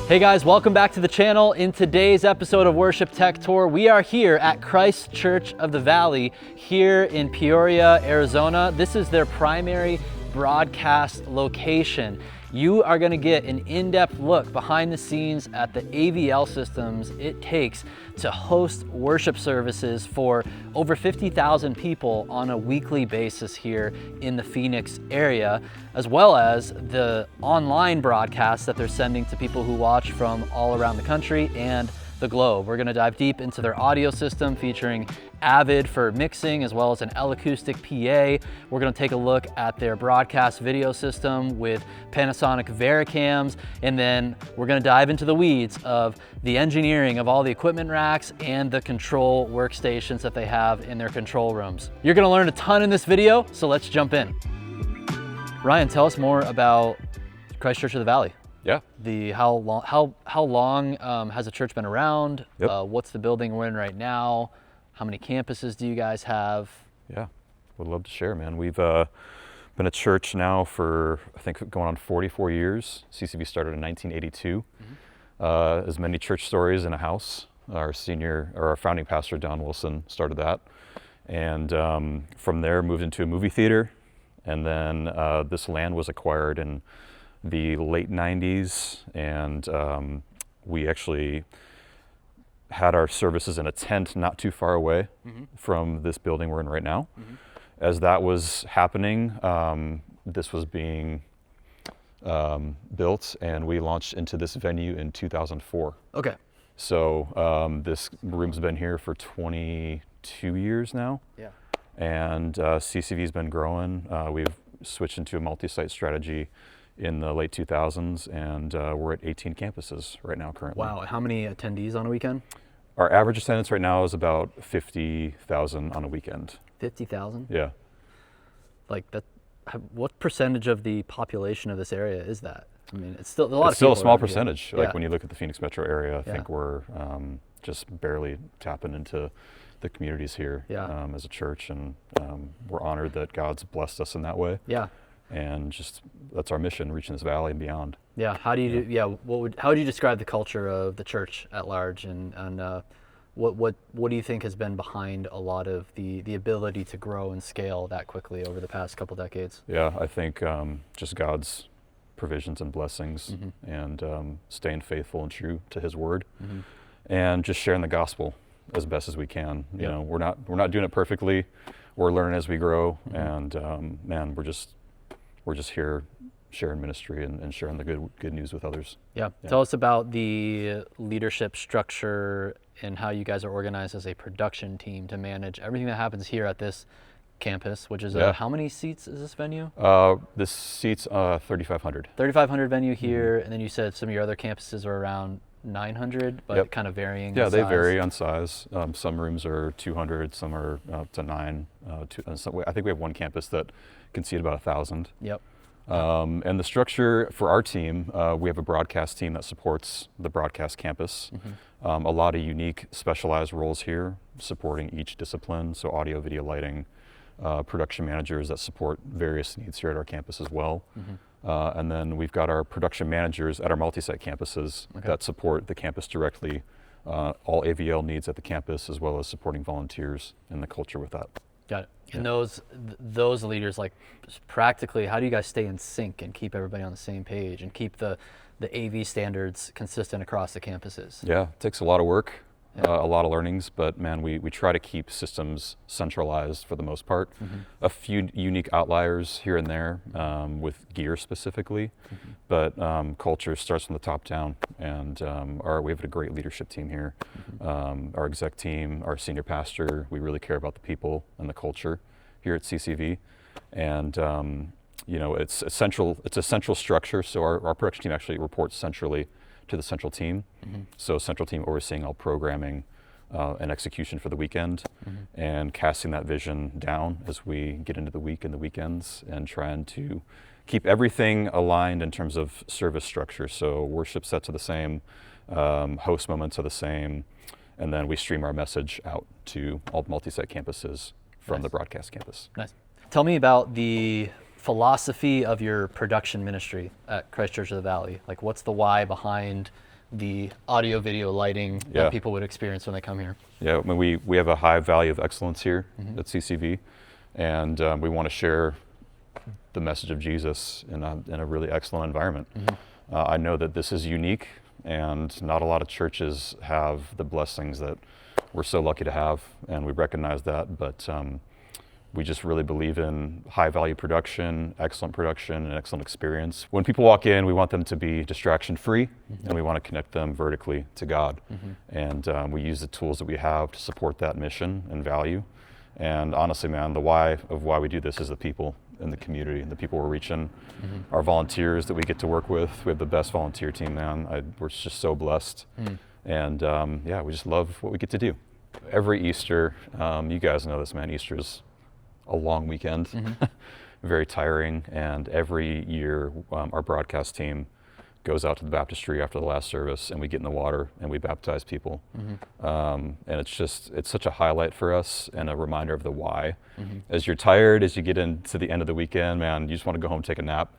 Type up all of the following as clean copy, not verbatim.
Hey guys, welcome back to the channel. In today's episode of Worship Tech Tour, we are here at Christ Church of the Valley here in Peoria, Arizona. This is their primary broadcast location. You are going to get an in-depth look behind the scenes at the AVL systems it takes to host worship services for over 50,000 people on a weekly basis here in the Phoenix area, as well as the online broadcasts that they're sending to people who watch from all around the country and the globe. We're going to dive deep into their audio system featuring Avid for mixing, as well as an L-Acoustic PA. We're going to take a look at their broadcast video system with Panasonic VariCams, and then we're going to dive into the weeds of the engineering of all the equipment racks and the control workstations that they have in their control rooms. You're going to learn a ton in this video, so let's jump in. Ryan, tell us more about Christ Church of the Valley. Yeah. How long has the church been around? Yep. What's the building we're in right now? How many campuses do you guys have? Yeah, would love to share, man. We've been a church now for, I think, going on 44 years. CCV started in 1982. As many church stories in a house. Our founding pastor, Don Wilson, started that. And from there moved into a movie theater. And then this land was acquired in the late 90s. And we actually had our services in a tent not too far away from this building we're in right now. As that was happening, this was being built, and we launched into this venue in 2004. Okay. So this room's been here for 22 years now. Yeah. And CCV's been growing. We've switched into a multi-site strategy in the late 2000s, and we're at 18 campuses right now currently. Wow, how many attendees on a weekend? Our average attendance right now is about 50,000 on a weekend. 50,000? Yeah. Like that, what percentage of the population of this area is that? I mean, it's still a lot. It's still a small around here. percentage. Like when you look at the Phoenix metro area, I think we're just barely tapping into the communities here as a church, and we're honored that God's blessed us in that way. Yeah. And just that's our mission, reaching this valley and beyond. Yeah. How do you how would you describe the culture of the church at large, and what do you think has been behind a lot of the ability to grow and scale that quickly over the past couple decades? Yeah, I think just God's provisions and blessings, and staying faithful and true to His word, and just sharing the gospel as best as we can. You know, we're not doing it perfectly. We're learning as we grow, and man, we're just here sharing ministry and sharing the good news with others. Yeah. Tell us about the leadership structure and how you guys are organized as a production team to manage everything that happens here at this campus, which is how many seats is this venue? This seats 3,500. 3,500 venue here, and then you said some of your other campuses are around 900, but kind of varying. Yeah, they vary on size. Some rooms are 200, some are up to 9. I think we have one campus that can seat about 1,000. Yep. And the structure for our team, we have a broadcast team that supports the broadcast campus. A lot of unique specialized roles here supporting each discipline. So audio, video, lighting, production managers that support various needs here at our campus as well. And then we've got our production managers at our multi-site campuses that support the campus directly, all AVL needs at the campus, as well as supporting volunteers and the culture with that. Got it. And those leaders, like practically, how do you guys stay in sync and keep everybody on the same page and keep the AV standards consistent across the campuses? Yeah, it takes a lot of work. A lot of learnings, but man, we try to keep systems centralized for the most part. A few unique outliers here and there with gear specifically, but culture starts from the top down, and we have a great leadership team here. Our exec team, our senior pastor, we really care about the people and the culture here at CCV, and it's a central structure. So our production team actually reports centrally to the central team. So central team overseeing all programming and execution for the weekend, and casting that vision down as we get into the week and the weekends, and trying to keep everything aligned in terms of service structure. So worship sets are the same, host moments are the same, and then we stream our message out to all multi-site campuses from the broadcast campus. Nice. Tell me about the philosophy of your production ministry at Christ Church of the Valley. Like, what's the why behind the audio video lighting that people would experience when they come here. Yeah, I mean, we have a high value of excellence here at CCV, and we want to share the message of Jesus in a really excellent environment. I know that this is unique, and not a lot of churches have the blessings that we're so lucky to have, and we recognize that, but we just really believe in high value production, and excellent experience. When people walk in, we want them to be distraction free, and we want to connect them vertically to God. And we use the tools that we have to support that mission and value. And honestly, man, the why of why we do this is the people in the community and the people we're reaching, our volunteers that we get to work with. We have the best volunteer team, man. We're just so blessed. And yeah, we just love what we get to do. Every Easter, you guys know this, man, Easter's a long weekend, very tiring, and every year our broadcast team goes out to the baptistry after the last service, and we get in the water and we baptize people. And it's such a highlight for us and a reminder of the why. As you're tired, as you get into the end of the weekend, man, you just want to go home and take a nap.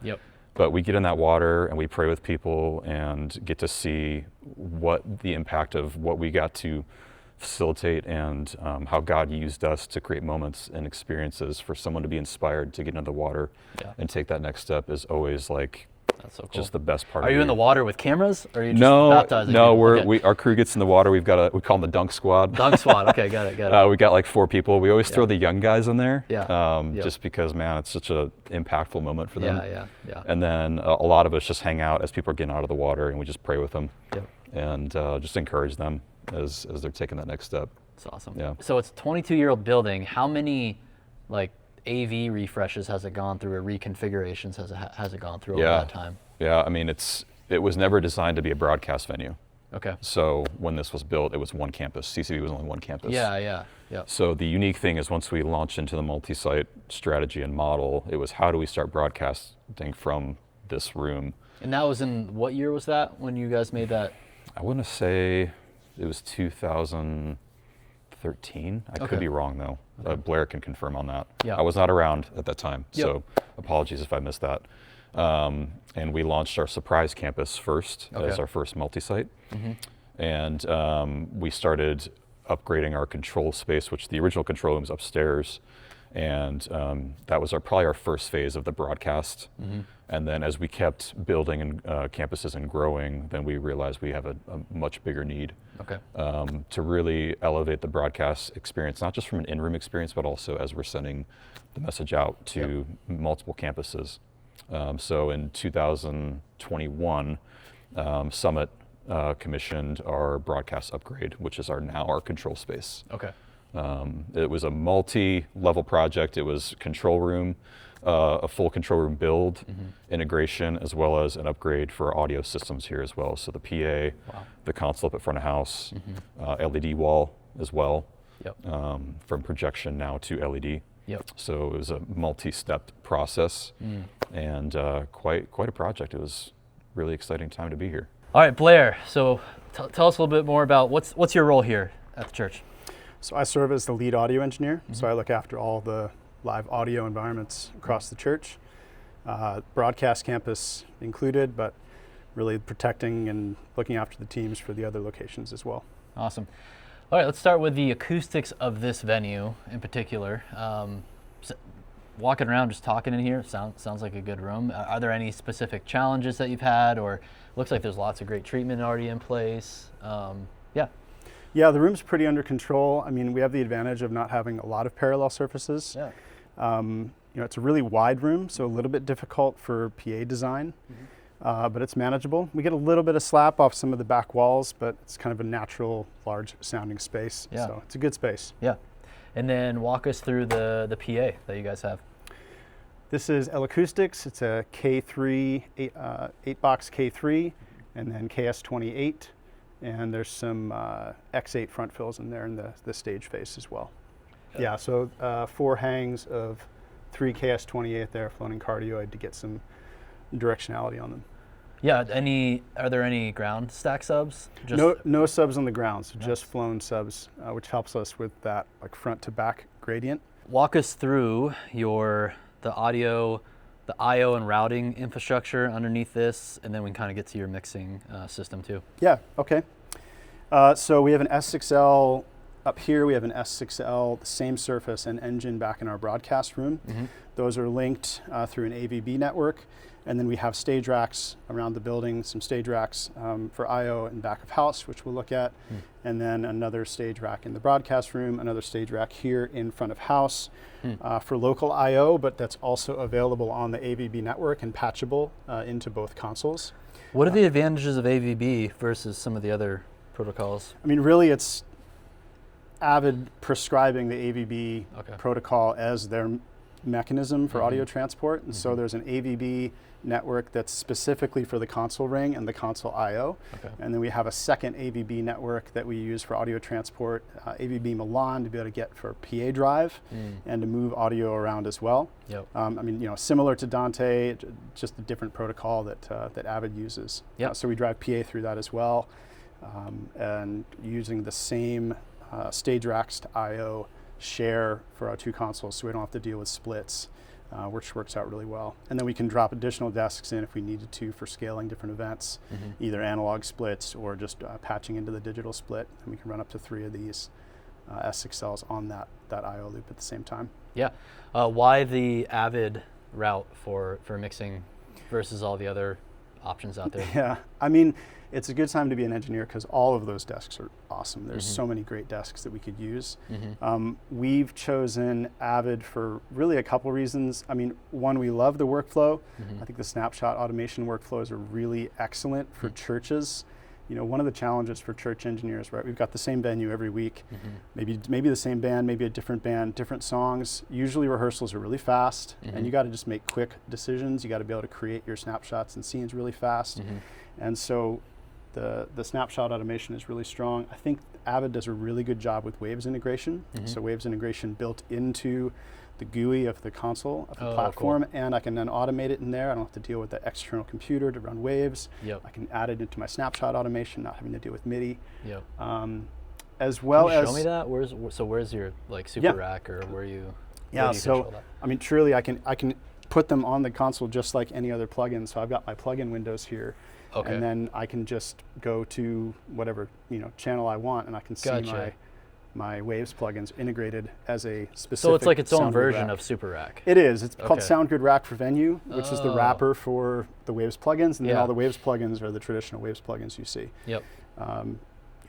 But we get in that water and we pray with people and get to see what the impact of what we got to facilitate and how God used us to create moments and experiences for someone to be inspired to get into the water and take that next step is always like, that's so cool. Just the best part. Are you in the water with cameras, or are you just baptizing? No, our crew gets in the water. We call them the dunk squad. Dunk squad. Okay, got it. We got like 4 people. We always throw the young guys in there. Yep. Just because, man, it's such a impactful moment for them. Yeah. And then a lot of us just hang out as people are getting out of the water, and we just pray with them. And just encourage them as they're taking that next step. It's awesome. Yeah. So it's a 22-year-old building. How many like AV refreshes has it gone through, or reconfigurations has it gone through over that time? Yeah, I mean, it was never designed to be a broadcast venue. Okay. So when this was built, it was one campus. CCV was only one campus. Yeah. So the unique thing is once we launched into the multi-site strategy and model, it was how do we start broadcasting from this room? And that was in, what year was that when you guys made that? I want to say it was 2013. I could be wrong though. Blair can confirm on that. I was not around at that time, so apologies if I missed that. And we launched our surprise campus first as our first multi-site. And we started upgrading our control space, which the original control room was upstairs. And that was probably our first phase of the broadcast. And then as we kept building and campuses and growing, then we realized we have a much bigger need to really elevate the broadcast experience, not just from an in-room experience, but also as we're sending the message out to multiple campuses. So in 2021, Summit commissioned our broadcast upgrade, which is our control space. It was a multi-level project. It was control room, a full control room build, integration, as well as an upgrade for our audio systems here as well. So the PA, the console up at front of house, LED wall as well, from projection now to LED. So it was a multi-step process and quite a project. It was really exciting time to be here. All right, Blair, so tell us a little bit more about what's your role here at the church? So I serve as the lead audio engineer. So I look after all the live audio environments across the church, broadcast campus included, but really protecting and looking after the teams for the other locations as well. Awesome. All right, let's start with the acoustics of this venue in particular. Walking around, just talking in here, sounds like a good room. Are there any specific challenges that you've had, or looks like there's lots of great treatment already in place? Yeah, the room's pretty under control. I mean, we have the advantage of not having a lot of parallel surfaces. It's a really wide room, so a little bit difficult for PA design, but it's manageable. We get a little bit of slap off some of the back walls, but it's kind of a natural, large sounding space. So it's a good space. And then walk us through the PA that you guys have. This is L-Acoustics. It's a K3, 8-box K3, and then KS28. And there's some X8 front fills in there in the stage face as well. So 4 hangs of 3 KS28 there, floating cardioid, to get some directionality on them. Are there any ground stack subs? No subs on the ground, so just flown subs, which helps us with that like front to back gradient. Walk us through the audio the I/O and routing infrastructure underneath this, and then we can kind of get to your mixing system too. Yeah, okay. So we have an S6L up here, we have an S6L, the same surface and engine back in our broadcast room. Those are linked through an AVB network. And then we have stage racks around the building, some stage racks for I/O and back of house, which we'll look at. And then another stage rack in the broadcast room, another stage rack here in front of house for local I/O, but that's also available on the AVB network and patchable into both consoles. What are the advantages of AVB versus some of the other protocols? I mean, really it's Avid prescribing the AVB protocol as their mechanism for audio transport. And so there's an AVB network that's specifically for the console ring and the console I/O. And then we have a second AVB network that we use for audio transport, AVB Milan, to be able to get for PA drive and to move audio around as well. I mean, you know, similar to Dante, just a different protocol that Avid uses. So we drive PA through that as well, and using the same stage racks to I/O share for our two consoles, so we don't have to deal with splits, which works out really well. And then we can drop additional desks in if we needed to for scaling different events, either analog splits or just patching into the digital split. And we can run up to 3 of these S6Ls on that I/O loop at the same time. Why the Avid route for mixing versus all the other options out there? I mean, it's a good time to be an engineer because all of those desks are awesome. There's so many great desks that we could use. We've chosen Avid for really a couple reasons. I mean, one, we love the workflow. I think the snapshot automation workflows are really excellent for churches. You know, one of the challenges for church engineers, right? We've got the same venue every week, maybe the same band, maybe a different band, different songs. Usually rehearsals are really fast, and you got to just make quick decisions. You got to be able to create your snapshots and scenes really fast. And so the snapshot automation is really strong. I think Avid does a really good job with Waves integration. So Waves integration built into the GUI of the console, of the platform, and I can then automate it in there. I don't have to deal with the external computer to run Waves. I can add it into my snapshot automation, not having to deal with MIDI. As well Can you as show me that? Where's your like super rack, or where you? So I mean, truly, I can put them on the console just like any other plugin. So I've got my plugin windows here. And then I can just go to whatever channel I want, and I can see my Waves plugins integrated as a specific. So it's like its own SoundGrid version rack. of Super Rack. It is. It's called SoundGrid Rack for Venue, which is the wrapper for the Waves plugins, and then all the Waves plugins are the traditional Waves plugins you see.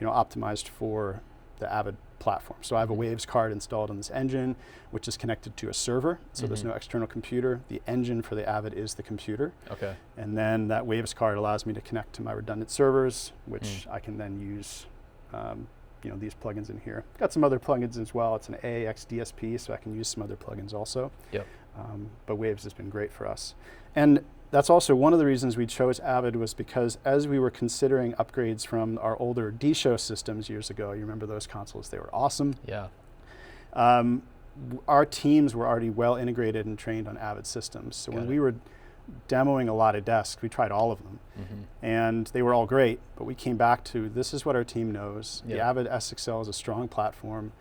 Optimized for the Avid platform. So I have a Waves card installed on this engine, which is connected to a server. So there's no external computer. The engine for the Avid is the computer. And then that Waves card allows me to connect to my redundant servers, which I can then use these plugins in here. Got some other plugins as well. It's an AAX DSP, so I can use some other plugins also. But Waves has been great for us. And that's also one of the reasons we chose Avid, was because as we were considering upgrades from our older D-Show systems years ago, you remember those consoles, they were awesome. Our teams were already well integrated and trained on Avid systems. So when we were demoing a lot of desks, we tried all of them. And they were all great, but we came back to, this is what our team knows. The Avid S6L is a strong platform.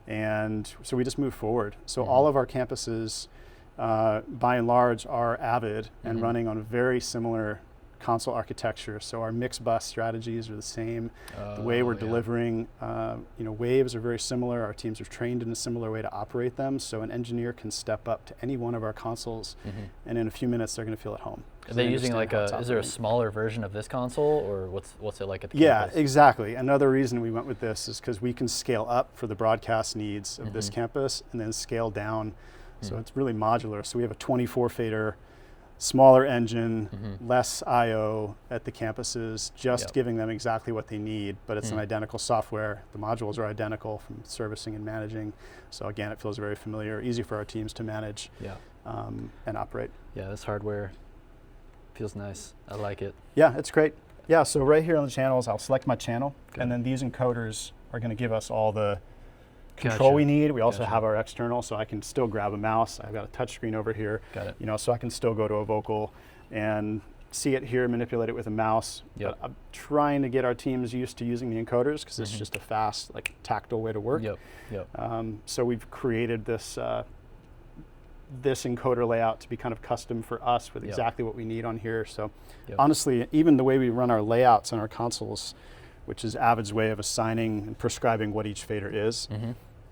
And so we just moved forward. So all of our campuses, by and large, are Avid and running on a very similar console architecture. So our mix bus strategies are the same. The way we're delivering, Waves are very similar. Our teams are trained in a similar way to operate them. So an engineer can step up to any one of our consoles, and in a few minutes they're going to feel at home. Are they using like is there a smaller version of this console, or what's it like at the campus? Exactly. Another reason we went with this is because we can scale up for the broadcast needs of this campus and then scale down. So it's really modular. So we have a 24 fader, smaller engine, less I/O at the campuses, just giving them exactly what they need, but it's an identical software. The modules are identical from servicing and managing. So again, it feels very familiar, easy for our teams to manage and operate. This hardware feels nice. I like it. Yeah, it's great. Yeah, so right here on the channels, I'll select my channel, and then these encoders are going to give us all the control we need. We also have our external, so I can still grab a mouse. I've got a touch screen over here. So I can still go to a vocal and see it here, manipulate it with a mouse. But I'm trying to get our teams used to using the encoders because it's just a fast, like tactile way to work. So we've created this this encoder layout to be kind of custom for us with Yep. exactly what we need on here. So Yep. honestly, even the way we run our layouts on our consoles, which is Avid's way of assigning and prescribing what each fader is,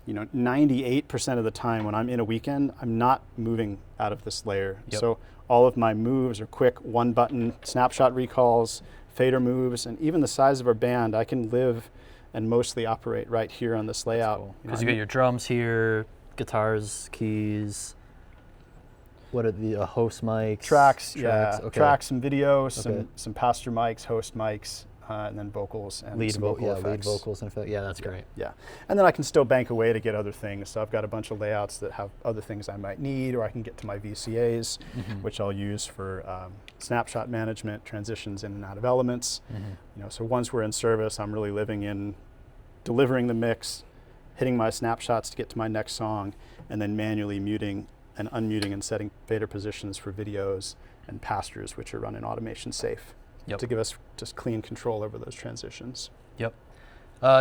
98% of the time when I'm in a weekend, I'm not moving out of this layer. Yep. So all of my moves are quick one button snapshot recalls, fader moves, and even the size of our band, I can live and mostly operate right here on this layout. Because you got your drums here, guitars, keys. What are the host mics? Tracks, okay. tracks and videos, Okay. some pastor mics, host mics, and then vocals and some vocal effects. lead vocals and effects. Yeah, that's great. Yeah, and then I can still bank away to get other things. So I've got a bunch of layouts that have other things I might need, or I can get to my VCAs, which I'll use for snapshot management, transitions in and out of elements. So once we're in service, I'm really living in delivering the mix, hitting my snapshots to get to my next song, and then manually muting and unmuting and setting fader positions for videos and pastors, which are run in automation safe to give us just clean control over those transitions. Yep.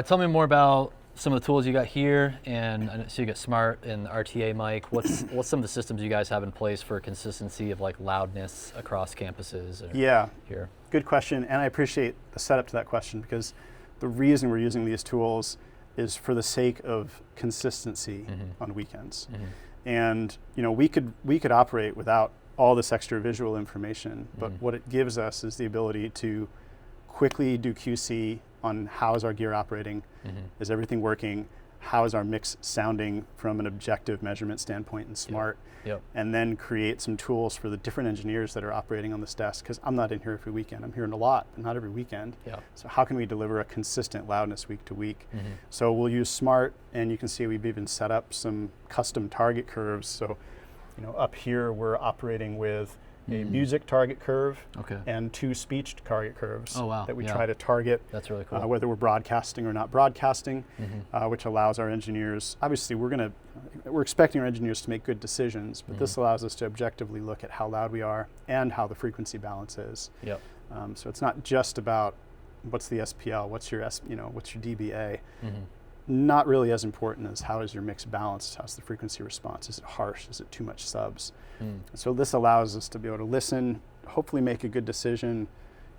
Tell me more about some of the tools you got here, and I so you got Smaart and the RTA mic. What's some of the systems you guys have in place for consistency of like loudness across campuses? Yeah, here. Good question, and I appreciate the setup to that question, because the reason we're using these tools is for the sake of consistency on weekends. And we could operate without all this extra visual information, but what it gives us is the ability to quickly do QC on how is our gear operating, is everything working, how is our mix sounding from an objective measurement standpoint in Smaart, and then create some tools for the different engineers that are operating on this desk, because I'm not in here every weekend. I'm here a lot, but not every weekend. So how can we deliver a consistent loudness week to week? So we'll use Smaart, and you can see we've even set up some custom target curves. So up here we're operating with a music target curve and 2 speech target curves that we try to target. That's really cool. Whether we're broadcasting or not broadcasting, which allows our engineers, obviously we're expecting our engineers to make good decisions, but this allows us to objectively look at how loud we are and how the frequency balance is. So it's not just about what's the SPL, what's your dBA. Not really as important as how is your mix balanced, how's the frequency response, is it harsh, is it too much subs? So this allows us to be able to listen, hopefully make a good decision,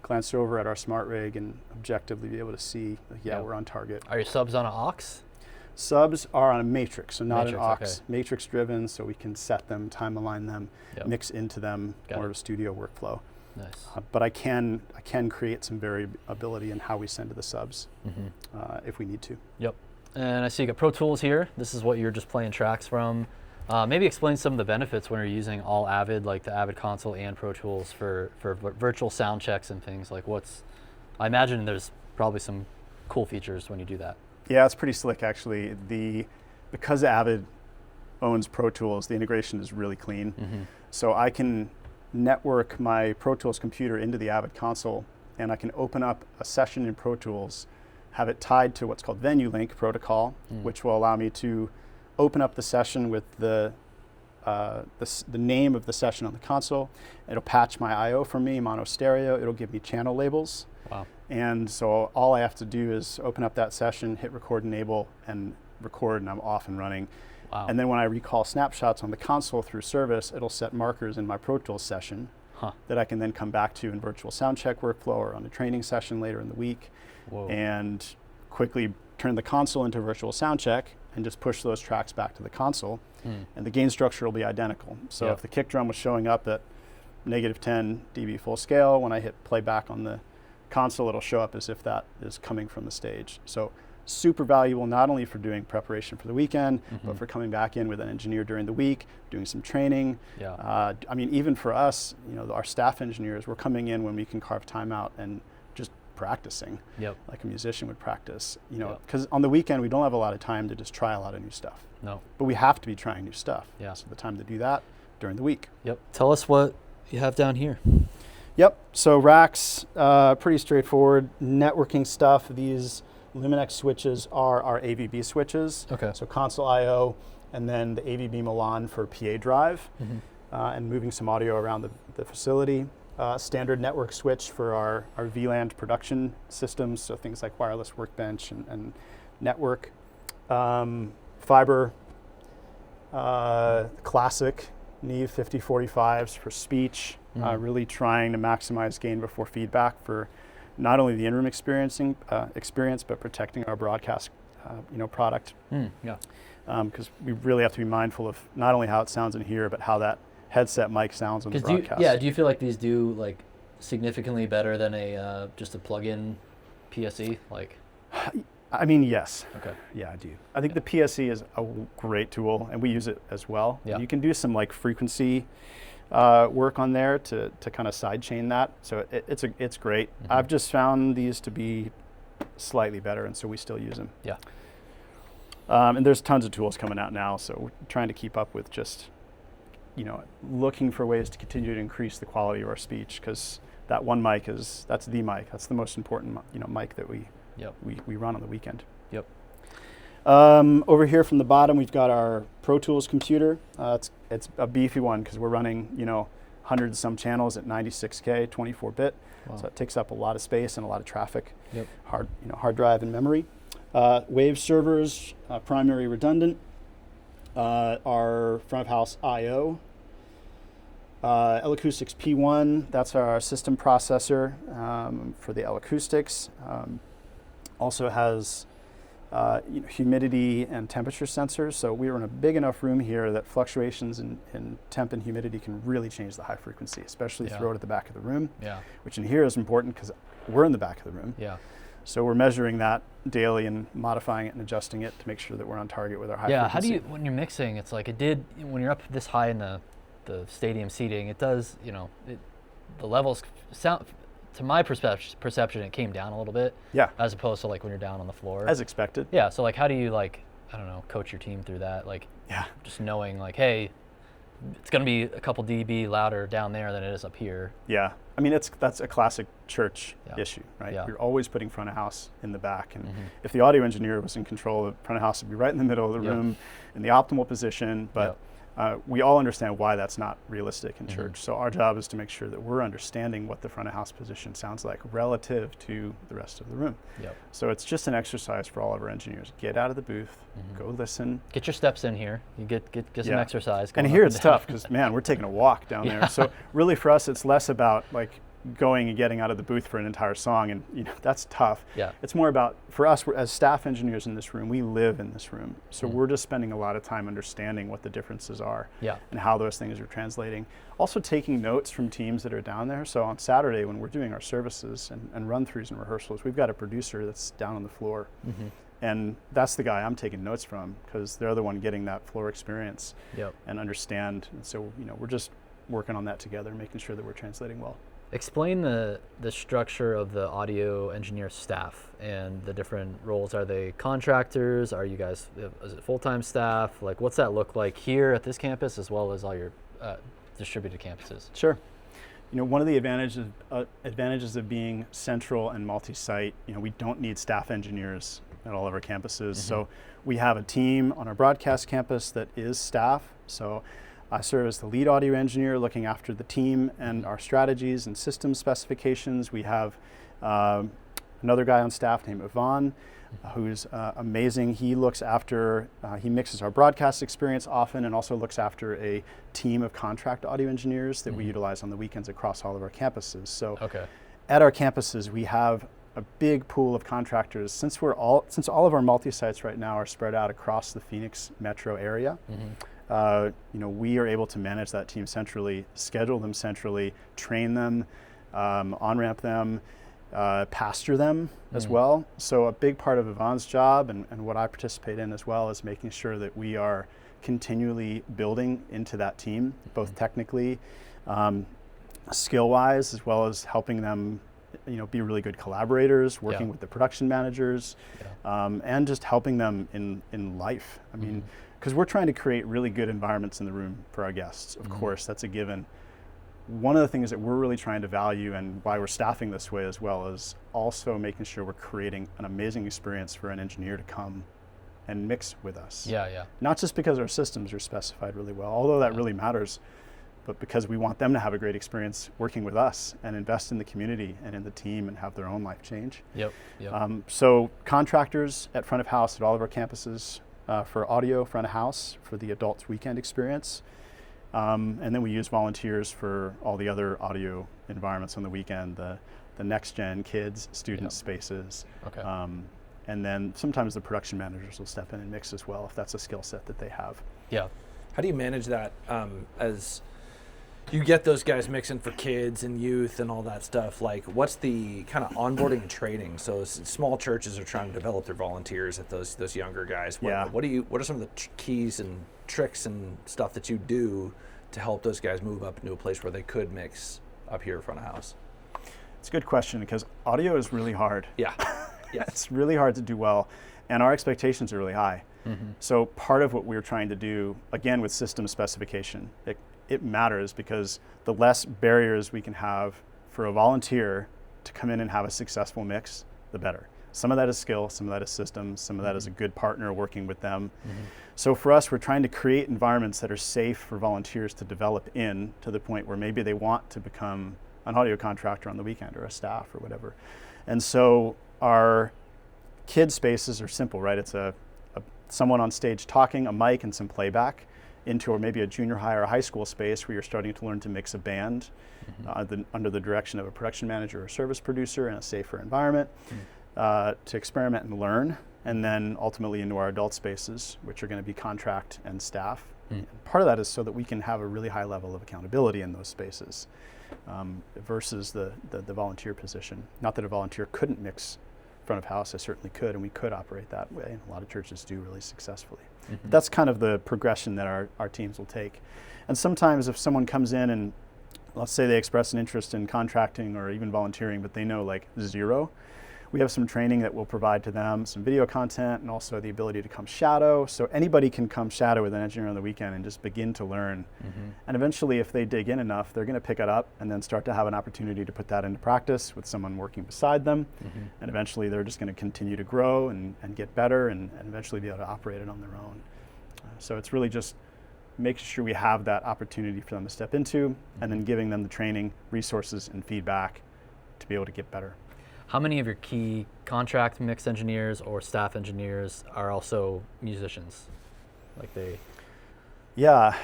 glance over at our Smaart rig and objectively be able to see, we're on target. Are your subs on an aux? Subs are on a matrix, so not an aux, okay. matrix driven, so we can set them, time align them, mix into them, more of a studio workflow. Nice. But I can create some variability in how we send to the subs if we need to. Yep. And I see you got Pro Tools here. This is what you're just playing tracks from. Maybe explain some of the benefits when you're using all Avid, like the Avid console and Pro Tools for virtual sound checks and things. Like I imagine there's probably some cool features when you do that. Yeah, it's pretty slick actually. Because Avid owns Pro Tools, the integration is really clean. So I can network my Pro Tools computer into the Avid console, and I can open up a session in Pro Tools, have it tied to what's called Venue Link protocol, which will allow me to open up the session with the name of the session on the console. It'll patch my I/O for me, mono stereo. It'll give me channel labels. Wow. And so all I have to do is open up that session, hit record enable, and record, and I'm off and running. Wow. And then when I recall snapshots on the console through service, it'll set markers in my Pro Tools session that I can then come back to in virtual soundcheck workflow or on a training session later in the week. Whoa. And quickly turn the console into virtual soundcheck and just push those tracks back to the console. And the gain structure will be identical. So if the kick drum was showing up at -10 dB full scale, when I hit play back on the console, it'll show up as if that is coming from the stage. So super valuable, not only for doing preparation for the weekend, but for coming back in with an engineer during the week, doing some training. I mean, even for us, our staff engineers, we're coming in when we can carve time out and just practicing like a musician would practice, because on the weekend we don't have a lot of time to just try a lot of new stuff. No. But we have to be trying new stuff. So the time to do that during the week. Tell us what you have down here. So racks, pretty straightforward. Networking stuff. These Luminex switches are our AVB switches. So console I/O, and then the AVB Milan for PA drive, and moving some audio around the facility. Standard network switch for our VLAN production systems, so things like wireless workbench and network. Fiber, classic Neve 5045s for speech, really trying to maximize gain before feedback for not only the in-room experience, but protecting our broadcast product. Because we really have to be mindful of not only how it sounds in here, but how that headset mic sounds on the broadcast. Do you feel like these do like significantly better than a just a plug-in PSE? Like, I mean, yes. Okay. Yeah, I do. I think the PSE is a great tool, and we use it as well. Yeah. You can do some like frequency work on there to kind of sidechain that. So it's great. I've just found these to be slightly better, and so we still use them. Yeah. And there's tons of tools coming out now, so we're trying to keep up with just, looking for ways to continue to increase the quality of our speech, because that one mic that's the mic. That's the most important, mic that we run on the weekend. Yep. Over here from the bottom, we've got our Pro Tools computer. It's a beefy one because we're running, hundreds some channels at 96K, 24-bit. Wow. So it takes up a lot of space and a lot of traffic. Yep. Hard drive and memory. Wave servers, primary redundant. Our front of house I/O. L-Acoustics P1, that's our system processor for the L-Acoustics. Also has humidity and temperature sensors. So we're in a big enough room here that fluctuations in temp and humidity can really change the high frequency, especially throw it at the back of the room, which in here is important because we're in the back of the room. Yeah. So we're measuring that daily and modifying it and adjusting it to make sure that we're on target with our high frequency. Yeah, how do you, when you're mixing, it's like when you're up this high in the stadium seating, it does, the levels sound, to my perception, it came down a little bit. Yeah. As opposed to like when you're down on the floor. As expected. Yeah, so like how do you coach your team through that? Like, just knowing like, hey, it's going to be a couple dB louder down there than it is up here. Yeah. I mean, that's a classic church issue, right? Yeah. You're always putting front of house in the back. And if the audio engineer was in control, the front of house would be right in the middle of the room in the optimal position. But we all understand why that's not realistic in church. So our job is to make sure that we're understanding what the front of house position sounds like relative to the rest of the room. Yep. So it's just an exercise for all of our engineers. Get out of the booth, go listen. Get your steps in here. You get some exercise. And here it's tough because, man, we're taking a walk down there. So really for us, it's less about like going and getting out of the booth for an entire song, and that's tough. Yeah. It's more about, for us, as staff engineers in this room, we live in this room. So we're just spending a lot of time understanding what the differences are and how those things are translating. Also taking notes from teams that are down there. So on Saturday when we're doing our services and run-throughs and rehearsals, we've got a producer that's down on the floor. And that's the guy I'm taking notes from because they're the one getting that floor experience and understand. And so, we're just working on that together, making sure that we're translating well. Explain the structure of the audio engineer staff and the different roles. Are they contractors? Are you guys, is it full-time staff? Like, what's that look like here at this campus as well as all your distributed campuses? Sure. One of the advantages of being central and multi-site, we don't need staff engineers at all of our campuses. So we have a team on our broadcast campus that is staff. So I serve as the lead audio engineer looking after the team and our strategies and system specifications. We have another guy on staff named Yvonne, who's amazing. He looks after, he mixes our broadcast experience often and also looks after a team of contract audio engineers that we utilize on the weekends across all of our campuses. So at our campuses, we have a big pool of contractors. Since all of our multi-sites right now are spread out across the Phoenix metro area, we are able to manage that team centrally, schedule them centrally, train them, on-ramp them, pasture them as well. So a big part of Yvonne's job and what I participate in as well is making sure that we are continually building into that team, both technically, skill-wise, as well as helping them be really good collaborators, working with the production managers, and just helping them in life. I mean, because we're trying to create really good environments in the room for our guests. Of course, that's a given. One of the things that we're really trying to value and why we're staffing this way as well is also making sure we're creating an amazing experience for an engineer to come and mix with us. Not just because our systems are specified really well, although that really matters, but because we want them to have a great experience working with us and invest in the community and in the team and have their own life change. So contractors at front of house at all of our campuses for audio front of house for the adults weekend experience. And then we use volunteers for all the other audio environments on the weekend, the next gen kids, student spaces. Okay. And then sometimes the production managers will step in and mix as well if that's a skill set that they have. Yeah. How do you manage that as you get those guys mixing for kids and youth and all that stuff? Like, what's the kind of onboarding and training? So small churches are trying to develop their volunteers at those younger guys. What are some of the keys and tricks and stuff that you do to help those guys move up into a place where they could mix up here in front of house? It's a good question because audio is really hard. Yeah. Yes. It's really hard to do well, and our expectations are really high. Mm-hmm. So part of what we're trying to do, again with system specification, it matters because the less barriers we can have for a volunteer to come in and have a successful mix, the better. Some of that is skill, some of that is systems, some of that is a good partner working with them. Mm-hmm. So for us, we're trying to create environments that are safe for volunteers to develop in to the point where maybe they want to become an audio contractor on the weekend or a staff or whatever. And so our kid spaces are simple, right? It's someone on stage talking, a mic and some playback into or maybe a junior high or a high school space where you're starting to learn to mix a band under the direction of a production manager or service producer in a safer environment to experiment and learn, and then ultimately into our adult spaces, which are going to be contract and staff. And part of that is so that we can have a really high level of accountability in those spaces versus the volunteer position. Not that a volunteer couldn't mix front of house, I certainly could, and we could operate that way, and a lot of churches do really successfully. Mm-hmm. That's kind of the progression that our teams will take. And sometimes if someone comes in and let's say they express an interest in contracting or even volunteering, but they know like zero, we have some training that we'll provide to them, some video content, and also the ability to come shadow. So anybody can come shadow with an engineer on the weekend and just begin to learn. Mm-hmm. And eventually, if they dig in enough, they're going to pick it up and then start to have an opportunity to put that into practice with someone working beside them. Mm-hmm. And eventually, they're just going to continue to grow and get better and eventually be able to operate it on their own. So it's really just making sure we have that opportunity for them to step into, mm-hmm. and then giving them the training, resources, and feedback to be able to get better. How many of your key contract mix engineers or staff engineers are also musicians? Yeah,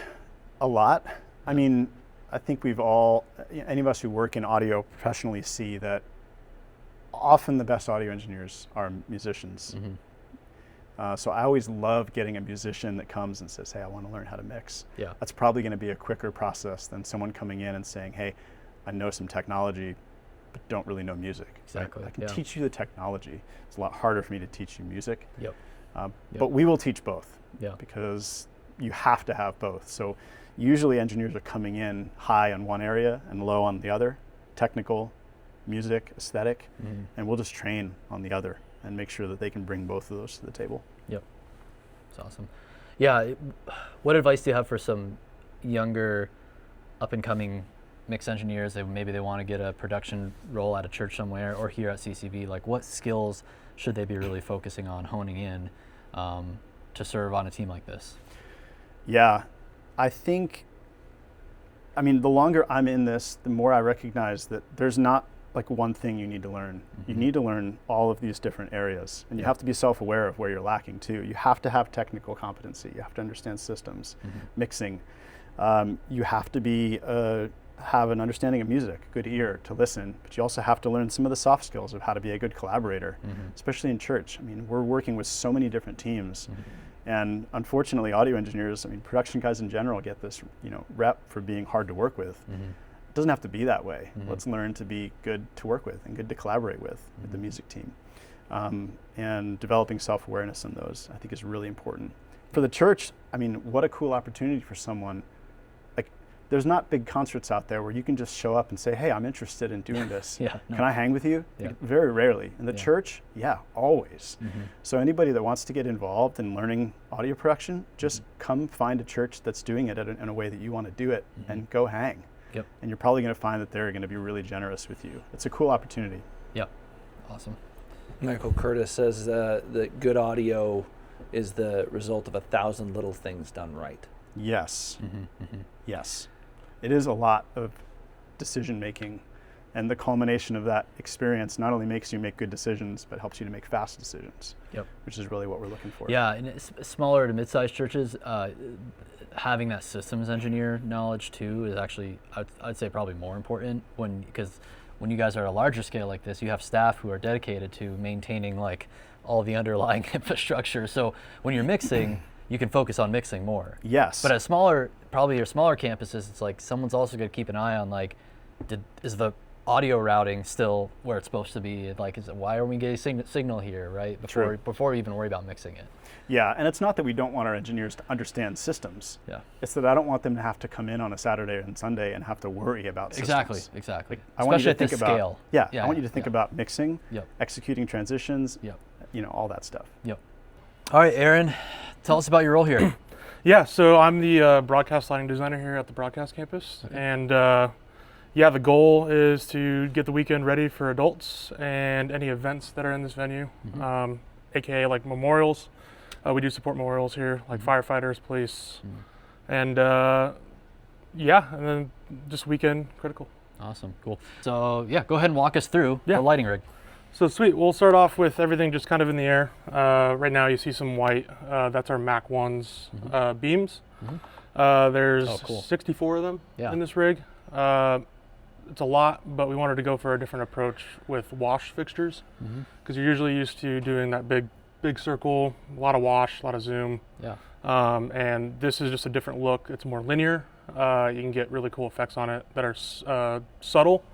a lot. I mean, I think we've all, any of us who work in audio professionally see that often the best audio engineers are musicians. Mm-hmm. So I always love getting a musician that comes and says, hey, I want to learn how to mix. Yeah. That's probably going to be a quicker process than someone coming in and saying, hey, I know some technology, but don't really know music. Exactly. I can teach you the technology. It's a lot harder for me to teach you music. Yep. But we will teach both. Yeah. Because you have to have both. So usually engineers are coming in high on one area and low on the other, technical, music, aesthetic, and we'll just train on the other and make sure that they can bring both of those to the table. Yep. That's awesome. Yeah. What advice do you have for some younger up and coming mix engineers? Maybe they want to get a production role at a church somewhere or here at CCV. Like, what skills should they be really focusing on honing in to serve on a team like this? Yeah, I mean, the longer I'm in this, the more I recognize that there's not like one thing you need to learn. Mm-hmm. You need to learn all of these different areas, and you have to be self-aware of where you're lacking too. You have to have technical competency. You have to understand systems, mixing. You have to have an understanding of music, good ear to listen, but you also have to learn some of the soft skills of how to be a good collaborator, especially in church. I mean, we're working with so many different teams, and unfortunately, audio engineers, I mean, production guys in general get this, rep for being hard to work with. It doesn't have to be that way. Let's learn to be good to work with and good to collaborate with the music team. And developing self-awareness in those, I think, is really important. For the church, I mean, what a cool opportunity for someone. There's not big concerts out there where you can just show up and say, hey, I'm interested in doing this. Can I hang with you? Yeah. Very rarely. In the church, always. So anybody that wants to get involved in learning audio production, just come find a church that's doing it in a way that you want to do it and go hang. Yep. And you're probably going to find that they're going to be really generous with you. It's a cool opportunity. Yep. Awesome. Michael Curtis says that good audio is the result of 1,000 little things done right. Yes. Yes. It is a lot of decision making And the culmination of that experience not only makes you make good decisions, but helps you to make fast decisions. Yep. Which is really what we're looking for. Yeah, and smaller to mid-sized churches, having that systems engineer knowledge too is actually, I'd say, probably more important because when you guys are at a larger scale like this, you have staff who are dedicated to maintaining like all the underlying infrastructure. So when you're mixing, you can focus on mixing more. Yes. But at smaller, probably your smaller campuses, it's like someone's also going to keep an eye on like, is the audio routing still where it's supposed to be? Like, why are we getting signal here, right? Before we even worry about mixing it. Yeah, and it's not that we don't want our engineers to understand systems. Yeah. It's that I don't want them to have to come in on a Saturday and Sunday and have to worry about systems. Exactly. I want you to Especially think at this about, scale. I want you to think about mixing, Yep. executing transitions, Yep. all that stuff. Yep. All right, Aaron, tell us about your role here. Yeah, so I'm the broadcast lighting designer here at the broadcast campus. Okay. And the goal is to get the weekend ready for adults and any events that are in this venue, AKA like memorials. We do support memorials here, like firefighters, police, and and then just weekend critical. Awesome, cool. So yeah, go ahead and walk us through the lighting rig. So sweet, we'll start off with everything just kind of in the air. Right now you see some white, that's our Mac 1's beams. There's 64 of them in this rig. It's a lot, but we wanted to go for a different approach with wash fixtures because you're usually used to doing that big circle, a lot of wash, a lot of zoom. Yeah. And this is just a different look. It's more linear. You can get really cool effects on it that are subtle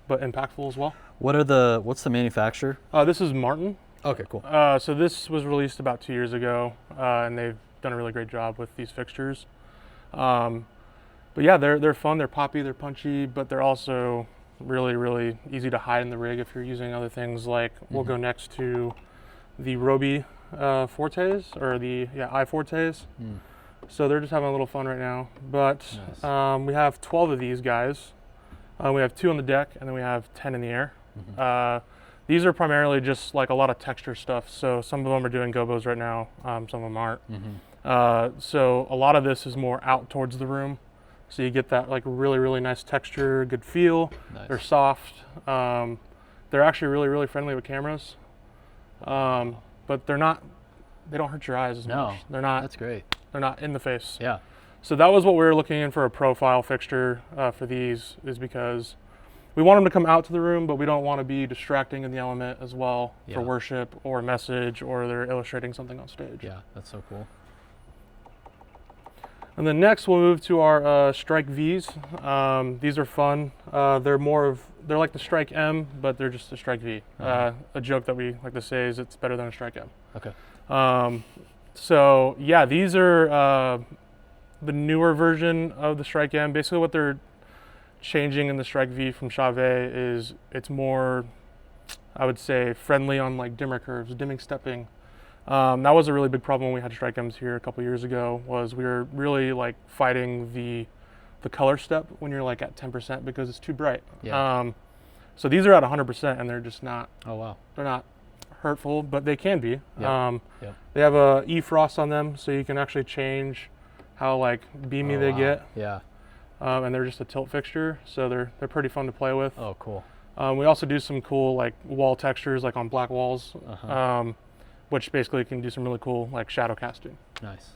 but impactful as well. What's the manufacturer? This is Martin. Okay, cool. So this was released about 2 years ago, and they've done a really great job with these fixtures. But yeah, they're fun, they're poppy, they're punchy, but they're also really, really easy to hide in the rig if you're using other things like, we'll go next to the Robi Fortes, or the I-Fortes. So they're just having a little fun right now. But nice. We have 12 of these guys. We have 2 on the deck, and then we have 10 in the air. These are primarily just like a lot of texture stuff. So some of them are doing gobos right now, some of them aren't. So a lot of this is more out towards the room. So you get that like really, really nice texture, good feel. Nice. They're soft. They're actually really, really friendly with cameras. But they don't hurt your eyes as much. They're not. That's great. They're not in the face. Yeah. So that was what we were looking in for a profile fixture for these, is because we want them to come out to the room, but we don't want to be distracting in the element as well for worship or message, or they're illustrating something on stage. Yeah, that's so cool. And then next we'll move to our Strike Vs. These are fun. They're like the Strike M, but they're just a Strike V. A joke that we like to say is it's better than a Strike M. Okay. So yeah, these are the newer version of the Strike M. Basically what they're changing in the Strike V from Chauvet is it's more, I would say, friendly on like dimmer curves, dimming stepping. That was a really big problem when we had Strike M's here a couple years ago, was we were really like fighting the color step when you're like at 10% because it's too bright. Yeah. So these are at 100% and they're just not, they're not hurtful, but they can be. They have a E-frost on them, so you can actually change how like beamy they get. Yeah. And they're just a tilt fixture, so they're pretty fun to play with. Oh, cool. We also do some cool like wall textures, like on black walls, which basically can do some really cool like shadow casting. Nice.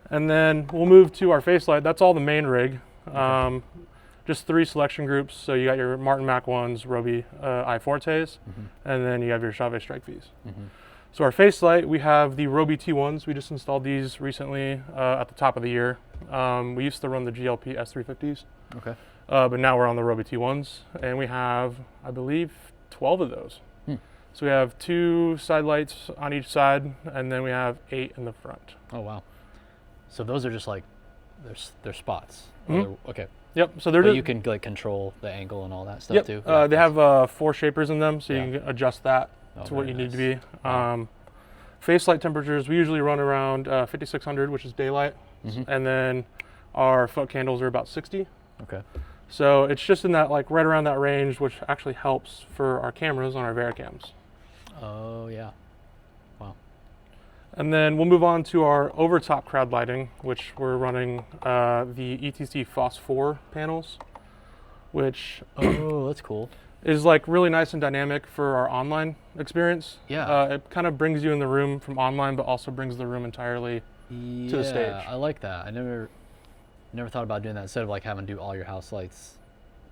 And then we'll move to our face light. That's all the main rig. Just 3 selection groups. So you got your Martin Mac 1s, Robi I-Fortes, and then you have your Chauvet Strike Vs. So our face light, we have the Robi T1s. We just installed these recently at the top of the year. We used to run the GLP S350s. Okay. But now we're on the Robi T1s, and we have, I believe, 12 of those. So we have 2 side lights on each side, and then we have 8 in the front. Oh, wow. So those are just like, they're spots. Okay. Yep. So you can like control the angle and all that stuff too? Yeah, they have 4 shapers in them, so you can adjust that to what you need to be. Face light temperatures, we usually run around 5600, which is daylight, and then our foot candles are about 60. Okay. So it's just in that like right around that range, which actually helps for our cameras on our VariCams. Oh yeah. Wow. And then we'll move on to our overtop crowd lighting, which we're running the ETC FOS 4 panels, which oh, that's cool. is like really nice and dynamic for our online experience. Yeah. It kind of brings you in the room from online, but also brings the room entirely to the stage. I like that. I never thought about doing that instead of like having to do all your house lights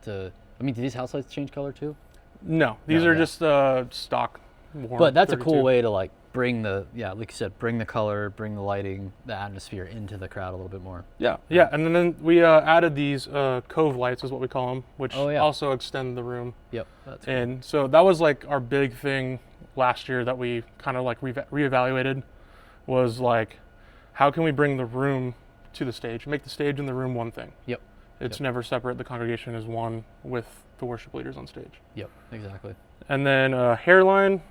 to, I mean, do these house lights change color too? No, these No, are yeah. just stock warm. But that's a 32. cool way to like bring the, like you said, bring the color, bring the lighting, the atmosphere into the crowd a little bit more. Yeah, yeah, and then we added these cove lights, is what we call them, which Oh, yeah. also extend the room. Yep. That's cool. And so that was like our big thing last year that we kind of like reevaluated, was like, how can we bring the room to the stage, make the stage and the room one thing? Yep. It's never separate. The congregation is one with the worship leaders on stage. Yep. Exactly. And then hairline,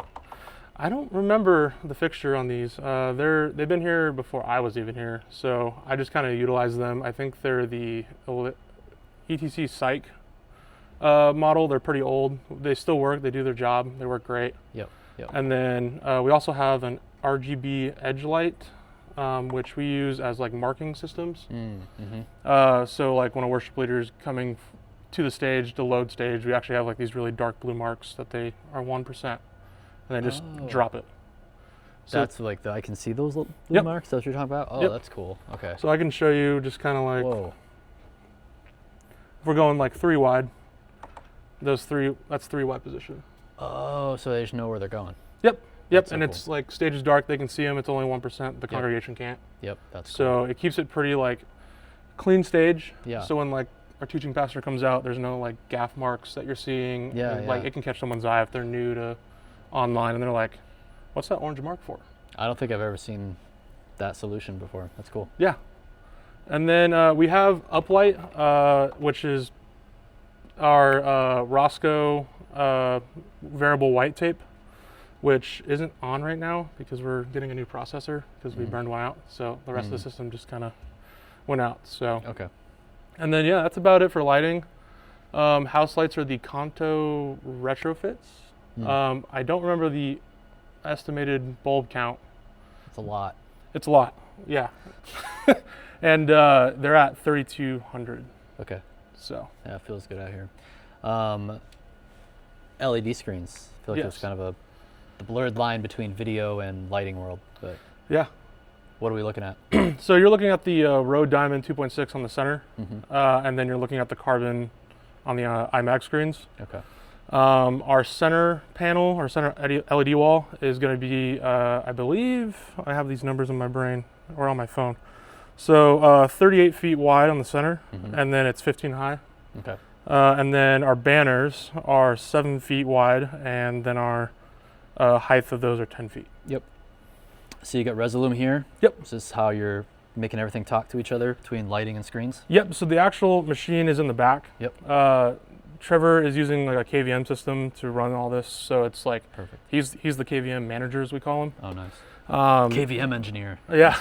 I don't remember the fixture on these. They've been here before I was even here, so I just kind of utilize them. I think they're the ETC Psych model. They're pretty old. They still work. They do their job. They work great. Yep. And then we also have an RGB edge light, which we use as like marking systems. So like when a worship leader is coming to the stage to load stage, we actually have like these really dark blue marks that they are 1%, and they just drop it. So That's like I can see those little blue marks. That's what you're talking about. Oh, Yep. that's cool. Okay. So I can show you just kind of like, Whoa. if we're going like 3 wide, that's 3 wide position. Oh, so they just know where they're going. Yep, That's so and it's like stage is dark, they can see them, it's only 1%, the congregation can't. Yep. That's cool. So it keeps it pretty like clean stage. Yeah. So when like our teaching pastor comes out, there's no like gaff marks that you're seeing. Yeah, And, like yeah. it can catch someone's eye if they're new to online and they're like, what's that orange mark for? I don't think I've ever seen that solution before. That's cool. Yeah. And then we have uplight, which is our Roscoe variable white tape, which isn't on right now because we're getting a new processor because we burned one out. So the rest of the system just kind of went out. So Okay. and then yeah, that's about it for lighting. House lights are the Kanto retrofits. I don't remember the estimated bulb count. It's a lot. It's a lot, yeah. And they're at 3,200. Okay. So Yeah, it feels good out here. LED screens. I feel like Yes. there's kind of the blurred line between video and lighting world. But yeah. what are we looking at? So you're looking at the Rode Diamond 2.6 on the center, and then you're looking at the Carbon on the iMac screens. Okay. Our center panel, our center LED wall is going to be, I believe, I have these numbers in my brain or on my phone. So 38 feet wide on the center, and then it's 15 high. Okay. And then our banners are 7 feet wide, and then our height of those are 10 feet. Yep. So you got Resolume here. Yep. This is how you're making everything talk to each other between lighting and screens. Yep, so the actual machine is in the back. Yep. Trevor is using like a KVM system to run all this, so it's like Perfect. he's the KVM manager, as we call him. Oh, nice. KVM engineer. Yeah,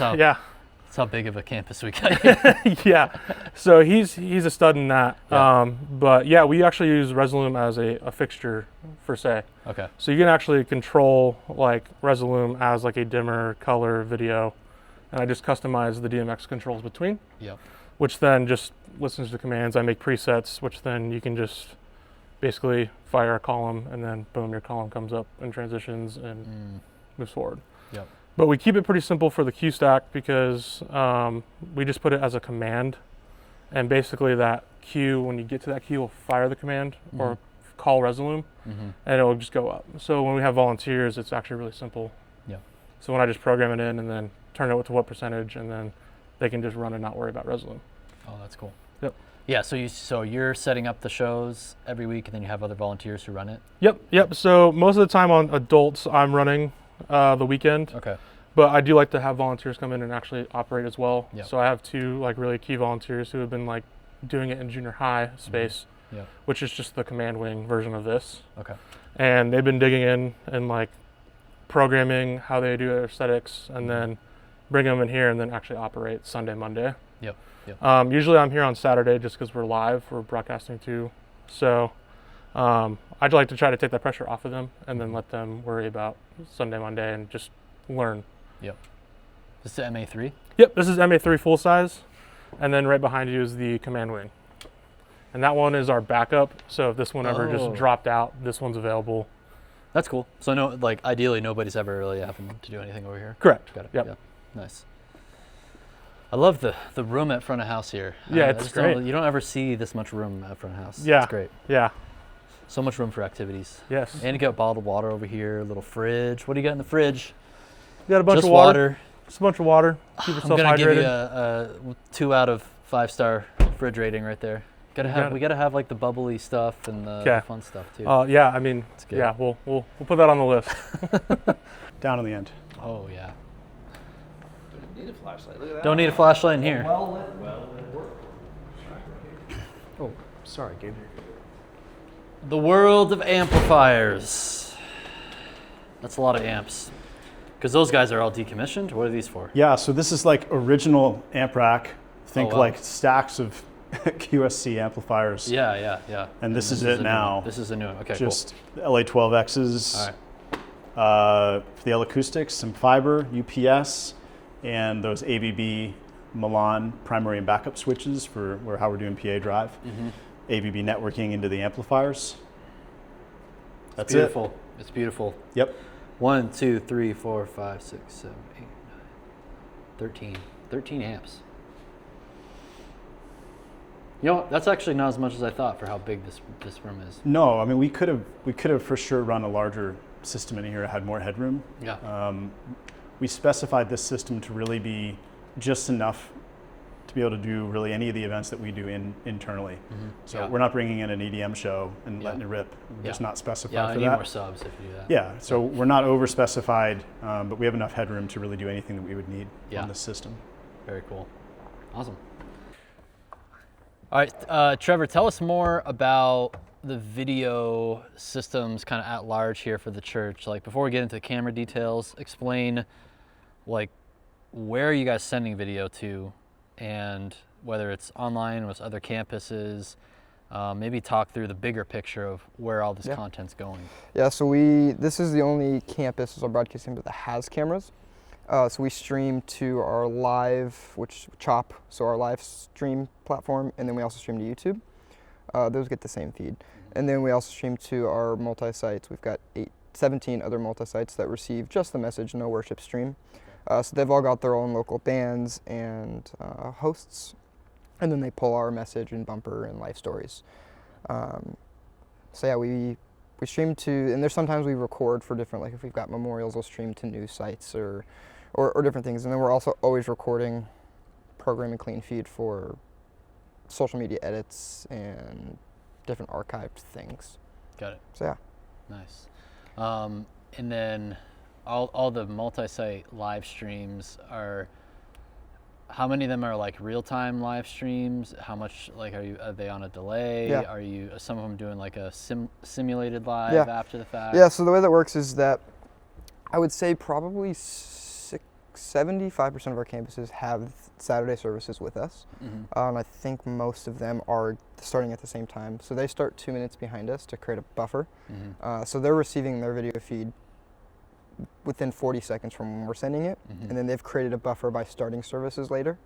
That's how big of a campus we got here. yeah. So he's a stud in that. Yeah. But yeah, we actually use Resolume as a fixture per se. Okay. So you can actually control like Resolume as like a dimmer, color, video, and I just customize the DMX controls between. Yep. Which then just listens to commands. I make presets, which then you can just basically fire a column, and then boom, your column comes up and transitions and moves forward. Yep. But we keep it pretty simple for the Q stack because we just put it as a command, and basically that Q, when you get to that Q, will fire the command or call Resolume, and it will just go up. So when we have volunteers, it's actually really simple. Yeah. So when I just program it in and then turn it to what percentage, and then they can just run and not worry about Resolume. Oh, that's cool. Yep. Yeah, so you're setting up the shows every week, and then you have other volunteers who run it? Yep. So most of the time on adults, I'm running the weekend. Okay. But I do like to have volunteers come in and actually operate as well. Yep. So I have 2 like really key volunteers who have been like doing it in junior high space, Yep. which is just the command wing version of this. Okay. And they've been digging in and like programming how they do their aesthetics, and then bring them in here and then actually operate Sunday, Monday. Yep. Usually I'm here on Saturday just because we're live, we're broadcasting too. So I'd like to try to take that pressure off of them and then let them worry about Sunday, Monday, and just learn. Yep. This is MA3? Yep, this is MA3 full size, and then right behind you is the command wing. And that one is our backup. So if this one ever just dropped out, this one's available. That's cool. So no, like ideally nobody's ever really having to do anything over here. Correct. Got it. Yep. Yeah. Nice. I love the room at front of house here. Yeah, I it's just great. You don't ever see this much room at front of house. Yeah. It's great. Yeah. So much room for activities. Yes. And you got bottled water over here, a little fridge. What do you got in the fridge? You got a bunch Just of water. Just a bunch of water. Keep I'm yourself gonna give you hydrated. a 2 out of 5 star fridge rating right there. We gotta have like the bubbly stuff and the fun stuff too. Yeah, I mean, good. yeah, we'll put that on the list. Down on the end. Oh yeah. Don't need a flashlight. Look at that. Don't need a flashlight in here. Well lit work. Oh, sorry, Gabe. The world of amplifiers. That's a lot of amps. Because those guys are all decommissioned. What are these for? Yeah, so this is like original amp rack. Think Oh, wow. like stacks of QSC amplifiers. Yeah. And this is it now. This is a new one. Okay, Just LA12Xs. All right. For the L-Acoustics, some fiber, UPS, and those ABB Milan primary and backup switches for how we're doing PA drive. ABB networking into the amplifiers. That's Beautiful. It's beautiful. Yep. 1, 2, 3, 4, 5, 6, 7, 8, 9, 13. 13 amps. You know what? That's actually not as much as I thought for how big this room is. No, I mean we could have for sure run a larger system in here that had more headroom. Yeah. We specified this system to really be just enough to be able to do really any of the events that we do internally. So Yeah. we're not bringing in an EDM show and Yeah. letting it rip. We're just not specified Yeah, I for need that. more subs if you do that. Yeah, so we're not over specified, but we have enough headroom to really do anything that we would need Yeah. on this system. Very cool. Awesome. All right, Trevor, tell us more about the video systems kind of at large here for the church. Like before we get into the camera details, explain like where are you guys sending video to and whether it's online with other campuses, maybe talk through the bigger picture of where all this content's going. Yeah, so this is the only campus as our broadcast campus that has cameras. So we stream to our live, Chop, so our live stream platform, and then we also stream to YouTube. Those get the same feed. And then we also stream to our multi-sites. We've got 17 other multi-sites that receive just the message, no worship stream. So they've all got their own local bands and hosts, and then they pull our message and bumper and life stories. So yeah, we stream to, and there's sometimes we record for different, like if we've got memorials, we'll stream to news sites or different things. And then we're also always recording program and clean feed for social media edits and different archived things. Got it. So yeah. Nice. And then all the multi-site live streams how many of them are like real-time live streams? How much like are they on a delay? Yeah. Are some of them doing like a simulated live after the fact? Yeah, so the way that works is that I would say probably 75% of our campuses have Saturday services with us. And I think most of them are starting at the same time. So they start 2 minutes behind us to create a buffer. So they're receiving their video feed within 40 seconds from when we're sending it. And then they've created a buffer by starting services later.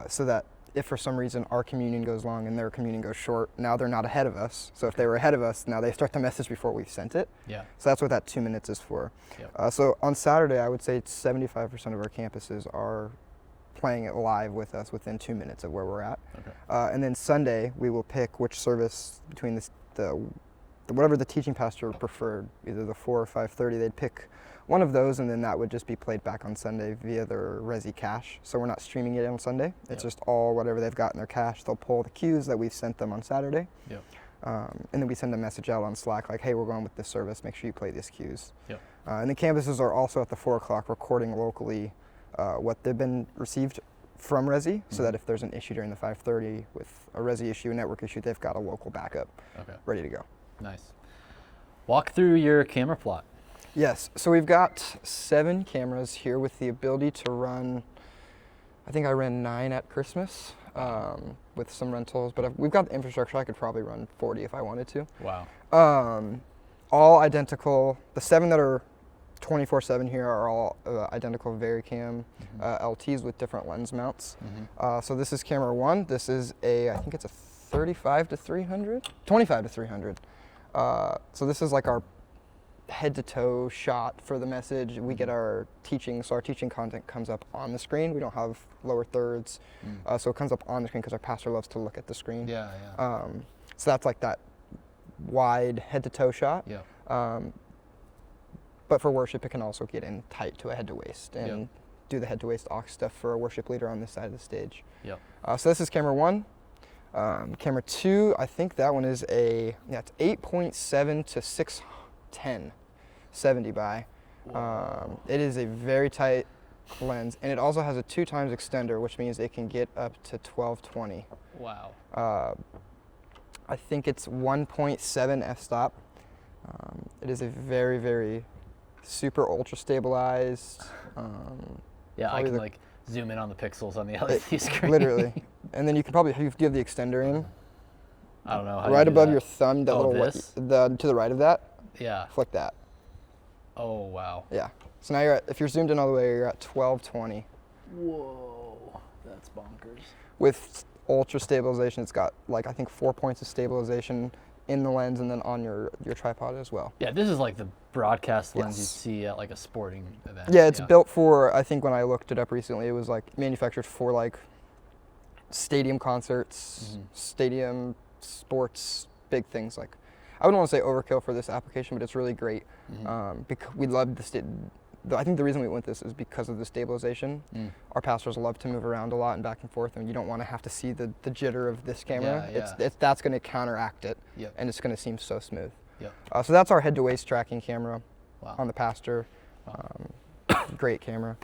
So that if for some reason our communion goes long and their communion goes short, now they're not ahead of us. So if they were ahead of us, now they start the message before we've sent it. Yeah. So that's what that 2 minutes is for. Yep. So on Saturday, I would say 75% of our campuses are playing it live with us within 2 minutes of where we're at. Okay. And then Sunday, we will pick which service between whatever the teaching pastor preferred, either the 4 or 5:30, they'd pick one of those, and then that would just be played back on Sunday via their Resi cache. So we're not streaming it on Sunday. It's just all whatever they've got in their cache. They'll pull the cues that we've sent them on Saturday. Yep. And then we send a message out on Slack like, hey, we're going with this service. Make sure you play these cues. Yep. And the campuses are also at the 4 o'clock recording locally what they've been received from Resi, so that if there's an issue during the 5:30 with a Resi issue, a network issue, they've got a local backup ready to go. Nice. Walk through your camera plot. Yes, so we've got 7 cameras here with the ability to run, I think I ran 9 at Christmas with some rentals, but we've got the infrastructure. I could probably run 40 if I wanted to. Wow. All identical. The 7 that are 24/7 here are all identical VariCam LTs with different lens mounts. So this is camera 1. This is I think it's a 35 to 300, 25 to 300. So this is like our head to toe shot for the message. We get our teaching, so our teaching content comes up on the screen. We don't have lower thirds, so it comes up on the screen because our pastor loves to look at the screen. Yeah. So that's like that wide head to toe shot. Yeah. But for worship, it can also get in tight to a head to waist and do the head to waist aux stuff for a worship leader on this side of the stage. Yep. So this is camera 1. Camera 2, I think that one is it's 8.7 to 610, 70 by. It is a very tight lens, and it also has a 2x extender, which means it can get up to 1220. Wow. I think it's 1.7 f-stop. It is a very, very super ultra stabilized. Yeah, I can like zoom in on the pixels on the LED screen. Literally. And then you can probably give the extender in. I don't know how right you do above that. your thumb, that little this? to the right of that. Yeah. Flick that. Oh wow. Yeah. So now you're if you're zoomed in all the way, you're at 1220. Whoa, that's bonkers. With ultra stabilization, it's got like I think 4 points of stabilization in the lens and then on your tripod as well. Yeah, this is like the broadcast lens you Yes. see at like a sporting event. Yeah, it's built for, I think when I looked it up recently, it was like manufactured for like stadium concerts, stadium sports, big things. Like, I wouldn't want to say overkill for this application, but it's really great. Because we love I think the reason we went this is because of the stabilization. Our pastors love to move around a lot and back and forth, and you don't want to have to see the jitter of this camera. Yeah. That's going to counteract it, Yep. and it's going to seem so smooth. Yep. So that's our head-to-waist tracking camera Wow. on the pastor. Great camera.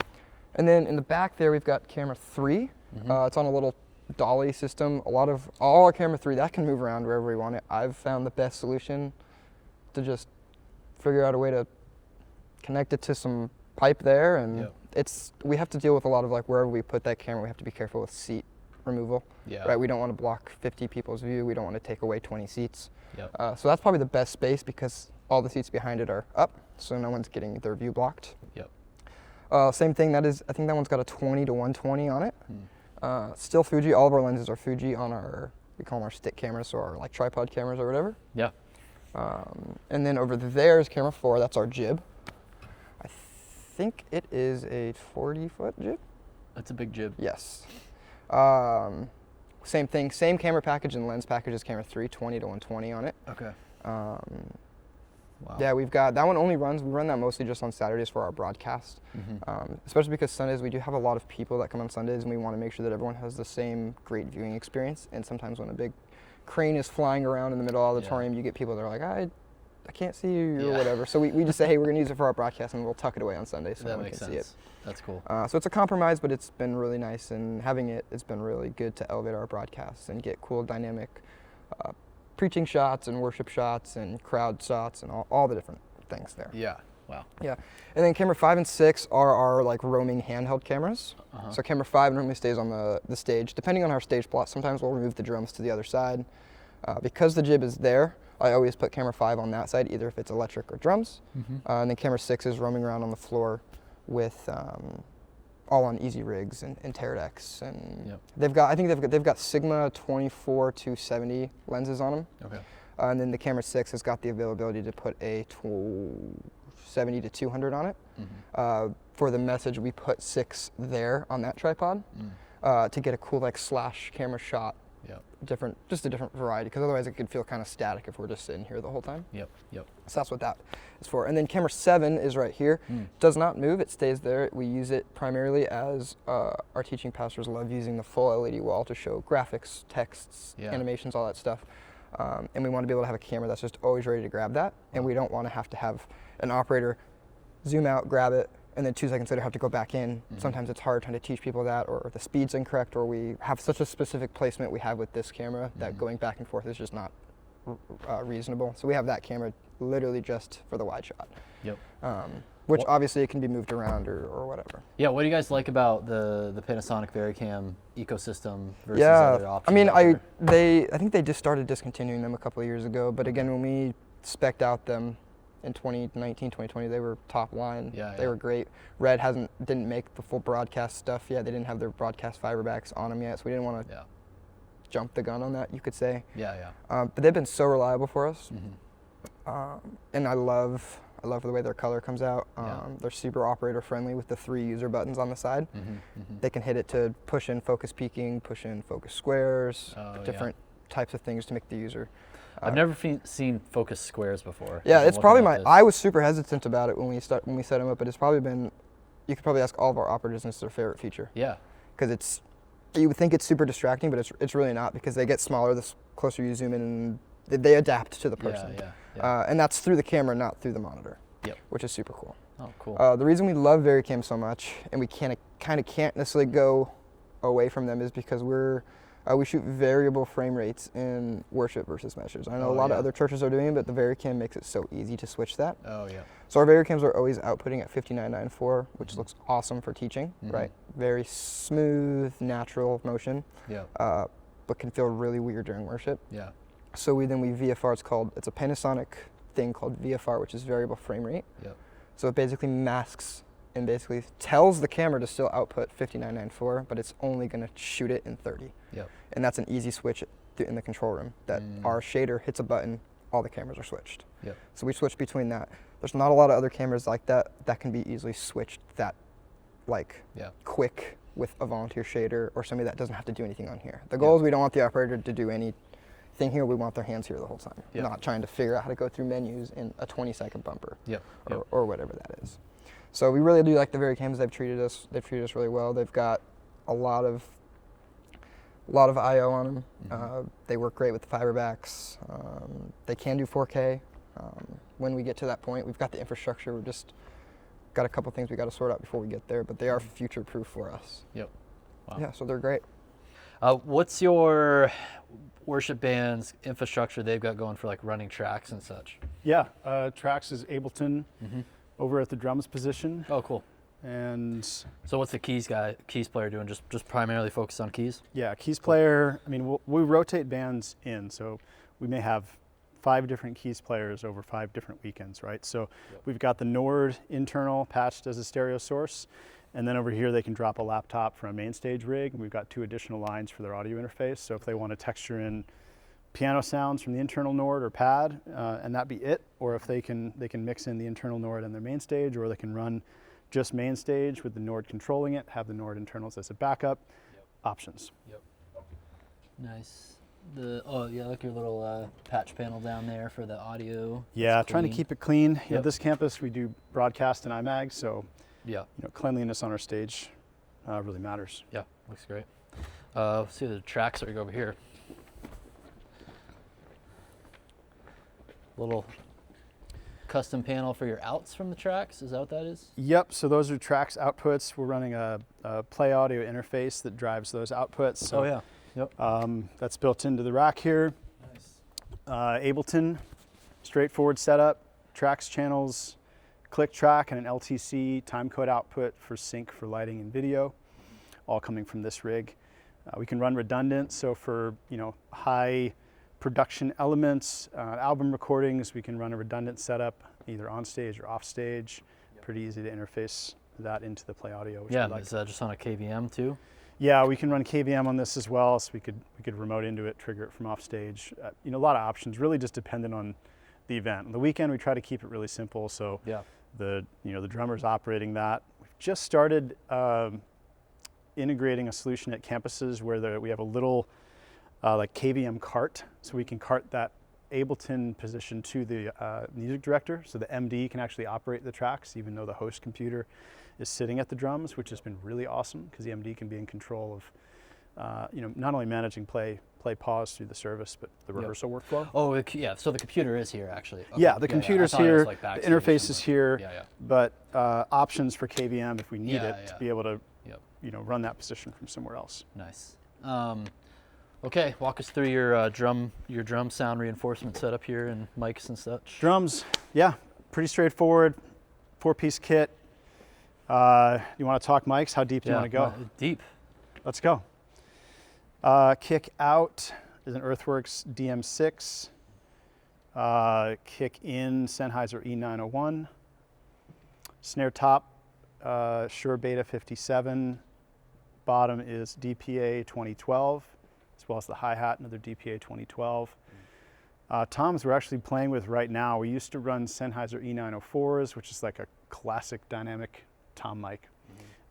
And then in the back there, we've got camera 3. It's on a little dolly system. All our camera 3, that can move around wherever we want it. I've found the best solution to just figure out a way to connect it to some pipe there, and we have to deal with a lot of like wherever we put that camera, we have to be careful with seat removal. Yeah. Right, we don't want to block 50 people's view. We don't want to take away 20 seats. Yep. So that's probably the best space because all the seats behind it are up, so no one's getting their view blocked. Yep. Same thing. I think that one's got a 20 to 120 on it. Still Fuji. All of our lenses are Fuji on we call them our stick cameras, or our like tripod cameras or whatever. Yeah. And then over there is camera 4. That's our jib. I think it is a 40-foot jib. That's a big jib. Yes. Same thing. Same camera package and lens package as camera 3, 20 to 120 on it. Okay. Wow. Yeah, we've got that one we run that mostly just on Saturdays for our broadcast. Especially because Sundays we do have a lot of people that come on Sundays, and we want to make sure that everyone has the same great viewing experience. And sometimes when a big crane is flying around in the middle of the auditorium, you get people that are like, I can't see you or whatever. So we just say, hey, we're going to use it for our broadcast, and we'll tuck it away on Sunday so that everyone makes can sense. see it. That's cool. So it's a compromise, but it's been really nice, and having it's been really good to elevate our broadcasts and get cool dynamic preaching shots and worship shots and crowd shots and all the different things there. Yeah. Wow. Yeah. And then camera 5 and 6 are our like roaming handheld cameras. So camera 5 normally stays on the stage. Depending on our stage plot, sometimes we'll remove the drums to the other side. Because the jib is there, I always put camera 5 on that side, either if it's electric or drums. And then camera 6 is roaming around on the floor with all on easy rigs and Teradeks, and I think they've got Sigma 24 to 70 lenses on them. Okay. And then the camera 6 has got the availability to put a 70 to 200 on it. For the message, we put 6 there on that tripod to get a cool like slash camera shot. Just a different variety, because otherwise it could feel kind of static if we're just sitting here the whole time. Yep. So that's what that is for. And then camera 7 is right here. Does not move, it stays there. We use it primarily as our teaching pastors love using the full LED wall to show graphics, texts, animations, all that stuff. And we want to be able to have a camera that's just always ready to grab that. And we don't want to have an operator zoom out, grab it, and then 2 seconds later have to go back in. Sometimes it's hard trying to teach people that, or the speed's incorrect, or we have such a specific placement we have with this camera that going back and forth is just not reasonable. So we have that camera literally just for the wide shot. Which obviously it can be moved around or whatever. Yeah, what do you guys like about the Panasonic VariCam ecosystem versus other options? I mean, out there? I think they just started discontinuing them a couple of years ago, but again, when we spec'd out them in 2019, 2020, they were top line. They were great. Red didn't make the full broadcast stuff yet. They didn't have their broadcast fiberbacks on them yet, so we didn't want to jumped the gun on that, you could say. Yeah. But they've been so reliable for us, Mm-hmm. and I love the way their color comes out. They're super operator friendly with the 3 user buttons on the side. They can hit it to push in focus peaking, push in focus squares, different types of things to make the user. I've never seen focus squares before. Yeah, it's probably this. I was super hesitant about it when we set them up, but it's probably been, you could probably ask all of our operators and it's their favorite feature. Yeah. Because you would think it's super distracting, but it's really not, because they get smaller the closer you zoom in, and they adapt to the person. Yeah. And that's through the camera, not through the monitor. Yep. Which is super cool. Oh, cool. The reason we love VariCam so much, and we kind of can't necessarily go away from them, is because we shoot variable frame rates in worship versus measures. I know a lot of other churches are doing it, but the VariCam makes it so easy to switch that. Oh yeah. So our VariCams are always outputting at 59.94, which looks awesome for teaching, right? Very smooth, natural motion. Yeah. But can feel really weird during worship. Yeah. So we VFR, it's a Panasonic thing called VFR, which is variable frame rate. Yep. So it basically masks and basically tells the camera to still output 59.94, but it's only going to shoot it in 30. Yep. And that's an easy switch in the control room, that our shader hits a button, all the cameras are switched. Yep. So we switch between that. There's not a lot of other cameras like that can be easily switched that quick with a volunteer shader or somebody that doesn't have to do anything on here. The goal is we don't want the operator to do anything here, we want their hands here the whole time. Not trying to figure out how to go through menus in a 20-second bumper or whatever that is. So we really do like the VariCams. They've treated us really well. They've got a lot of I/O on them. They work great with the fiber backs. They can do 4K. When we get to that point, we've got the infrastructure. We've just got a couple things we got to sort out before we get there, but they are future-proof for us. Yep. Wow. Yeah, so they're great. What's your worship band's infrastructure they've got going for like running tracks and such? Yeah, tracks is Ableton over at the drums position. Oh, cool. And so what's the keys player doing? Just primarily focused on keys? Yeah, keys player. I mean, we rotate bands in, so we may have 5 different keys players over 5 different weekends, right? So we've got the Nord internal patched as a stereo source, and then over here they can drop a laptop from a main stage rig, and we've got 2 additional lines for their audio interface. So if they want to texture in piano sounds from the internal Nord or pad, and that be it, or if they can mix in the internal Nord and their main stage, or they can run just main stage with the Nord controlling it, have the Nord internals as a backup. Options. Yep. Nice. Like your little patch panel down there for the audio. Yeah, trying to keep it clean. Yep. You know, this campus we do broadcast and IMAG, so yeah, cleanliness on our stage really matters. Yeah, looks great. Let's see the tracks that we go over here. Little custom panel for your outs from the tracks, is that what that is? Yep, so those are tracks outputs. We're running a play audio interface that drives those outputs. So, that's built into the rack here. Nice. Ableton, straightforward setup, tracks channels, click track, and an LTC timecode output for sync for lighting and video, all coming from this rig. We can run redundant, so for high production elements, album recordings, we can run a redundant setup either on stage or off stage. Pretty easy to interface that into the play audio. Which is that just on a KVM too? Yeah, we can run KVM on this as well, so we could remote into it, trigger it from off stage. A lot of options, really just dependent on the event. On the weekend, we try to keep it really simple, so the drummer's operating that. We've just started integrating a solution at campuses where we have a little like KVM cart, so we can cart that Ableton position to the music director, so the MD can actually operate the tracks even though the host computer is sitting at the drums, which has been really awesome because the MD can be in control of not only managing play pause through the service, but the rehearsal workflow. Oh, yeah, so the computer is here actually. Okay. Yeah, the computer's here, like the interface is here, but options for KVM if we need it to be able to run that position from somewhere else. Nice. Okay, walk us through your drum sound reinforcement setup here and mics and such. Drums, yeah, pretty straightforward, 4-piece kit. You want to talk mics? How deep do you want to go? Deep. Let's go. Kick out is an Earthworks DM6. Kick in Sennheiser E901. Snare top, Shure Beta 57. Bottom is DPA 2012. well as the hi-hat, another DPA 2012. Toms we're actually playing with right now. We used to run Sennheiser E904s, which is like a classic dynamic tom mic.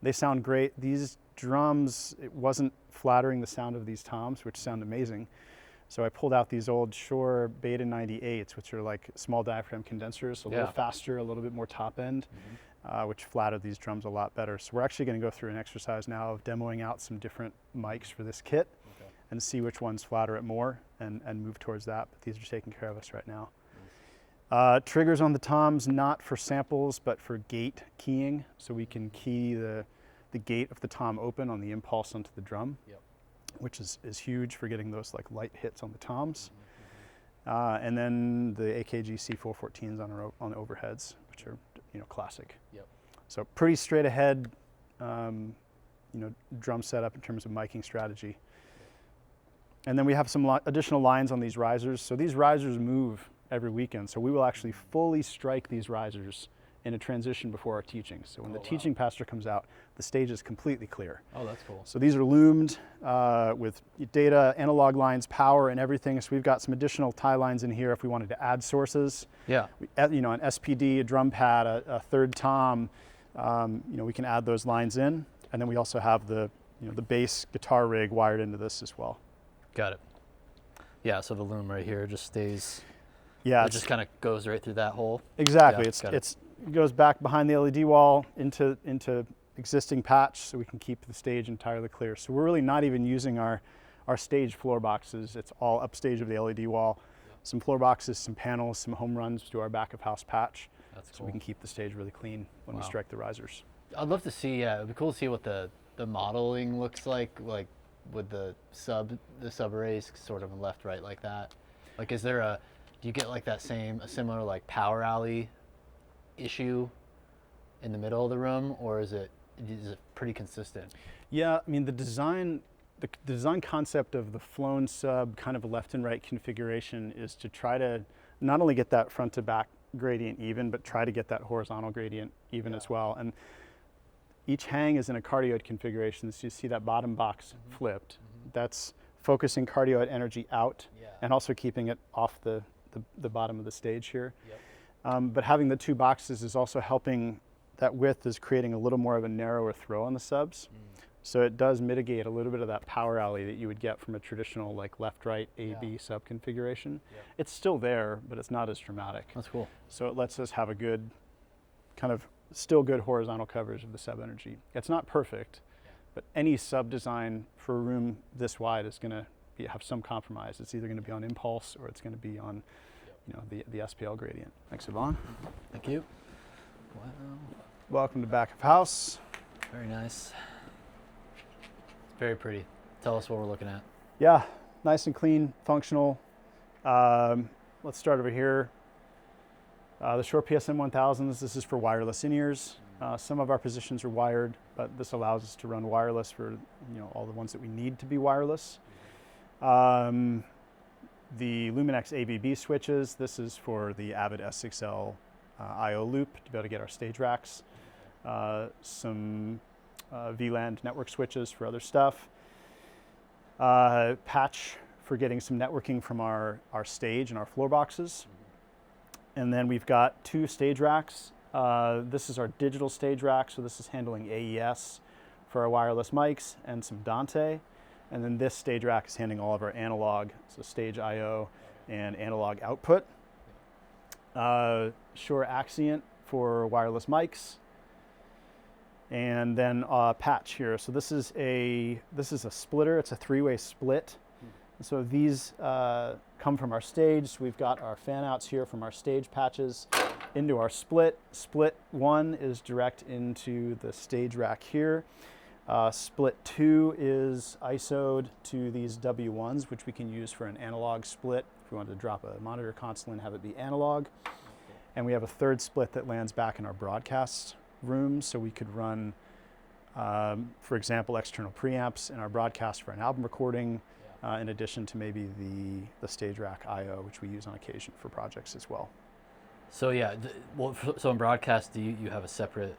They sound great. These drums, it wasn't flattering the sound of these toms, which sound amazing. So I pulled out these old Shure Beta 98s, which are like small diaphragm condensers, a little faster, a little bit more top end, which flattered these drums a lot better. So we're actually going to go through an exercise now of demoing out some different mics for this kit and see which ones flatter it more and move towards that. But these are taking care of us right now. Triggers on the toms, not for samples, but for gate keying. So we can key the gate of the tom open on the impulse onto the drum, which is huge for getting those like light hits on the toms. And then the AKG C414s on the overheads, which are classic. So pretty straight ahead, drum setup in terms of miking strategy. And then we have some additional lines on these risers. So these risers move every weekend. So we will actually fully strike these risers in a transition before our teaching. So when the teaching pastor comes out, the stage is completely clear. Oh, that's cool. So these are loomed with data, analog lines, power, and everything. So we've got some additional tie lines in here if we wanted to add sources. Yeah. An SPD, a drum pad, a third tom. We can add those lines in, and then we also have the bass guitar rig wired into this as well. Got it. Yeah. So the loom right here just stays. Yeah. It just kind of goes right through that hole. Exactly. Yeah, It goes back behind the LED wall into existing patch, so we can keep the stage entirely clear. So we're really not even using our stage floor boxes. It's all upstage of the LED wall. Some floor boxes, some panels, some home runs to our back of house patch. That's cool. So we can keep the stage really clean when we strike the risers. I'd love to see. Yeah, it'd be cool to see what the modeling looks like with the sub arrays sort of left, right, like that. Like, do you get like a similar like power alley issue in the middle of the room, or is it pretty consistent? Yeah, I mean the design concept of the flown sub kind of left and right configuration is to try to not only get that front to back gradient even, but try to get that horizontal gradient even as well. And each hang is in a cardioid configuration, so you see that bottom box flipped. That's focusing cardioid energy out and also keeping it off the bottom of the stage here. But having the two boxes is also helping. That width is creating a little more of a narrower throw on the subs. So it does mitigate a little bit of that power alley that you would get from a traditional like left-right A-B sub configuration. It's still there, but it's not as dramatic. That's cool. So it lets us have a good, kind of still good horizontal coverage of the sub energy. It's not perfect, but any sub design for a room this wide is going to have some compromise. It's either going to be on impulse or it's going to be on the SPL gradient. Thanks, Yvonne. Thank you. Wow. Welcome to back of house. Very nice. Very pretty. Tell us what we're looking at. Yeah, nice and clean, functional. Let's start over here. The Shure PSM 1000s, this is for wireless in-ears. Some of our positions are wired, but this allows us to run wireless for all the ones that we need to be wireless. The Luminex ABB switches, this is for the Avid S6L I/O loop to be able to get our stage racks. Some VLAN network switches for other stuff. Patch for getting some networking from our stage and our floor boxes. And then we've got two stage racks. This is our digital stage rack, so this is handling AES for our wireless mics and some Dante. And then this stage rack is handling all of our analog, so stage I/O and analog output. Shure Axient for wireless mics. And then patch here. So this is a splitter. It's a three-way split. So these come from our stage. So we've got our fan outs here from our stage patches into our split. Split 1 is direct into the stage rack here. Split 2 is ISO'd to these W1s, which we can use for an analog split if we wanted to drop a monitor console and have it be analog. And we have a third split that lands back in our broadcast room, so we could run, for example, external preamps in our broadcast for an album recording, in addition to maybe the stage rack I/O, which we use on occasion for projects as well. So yeah, so in broadcast, do you have a separate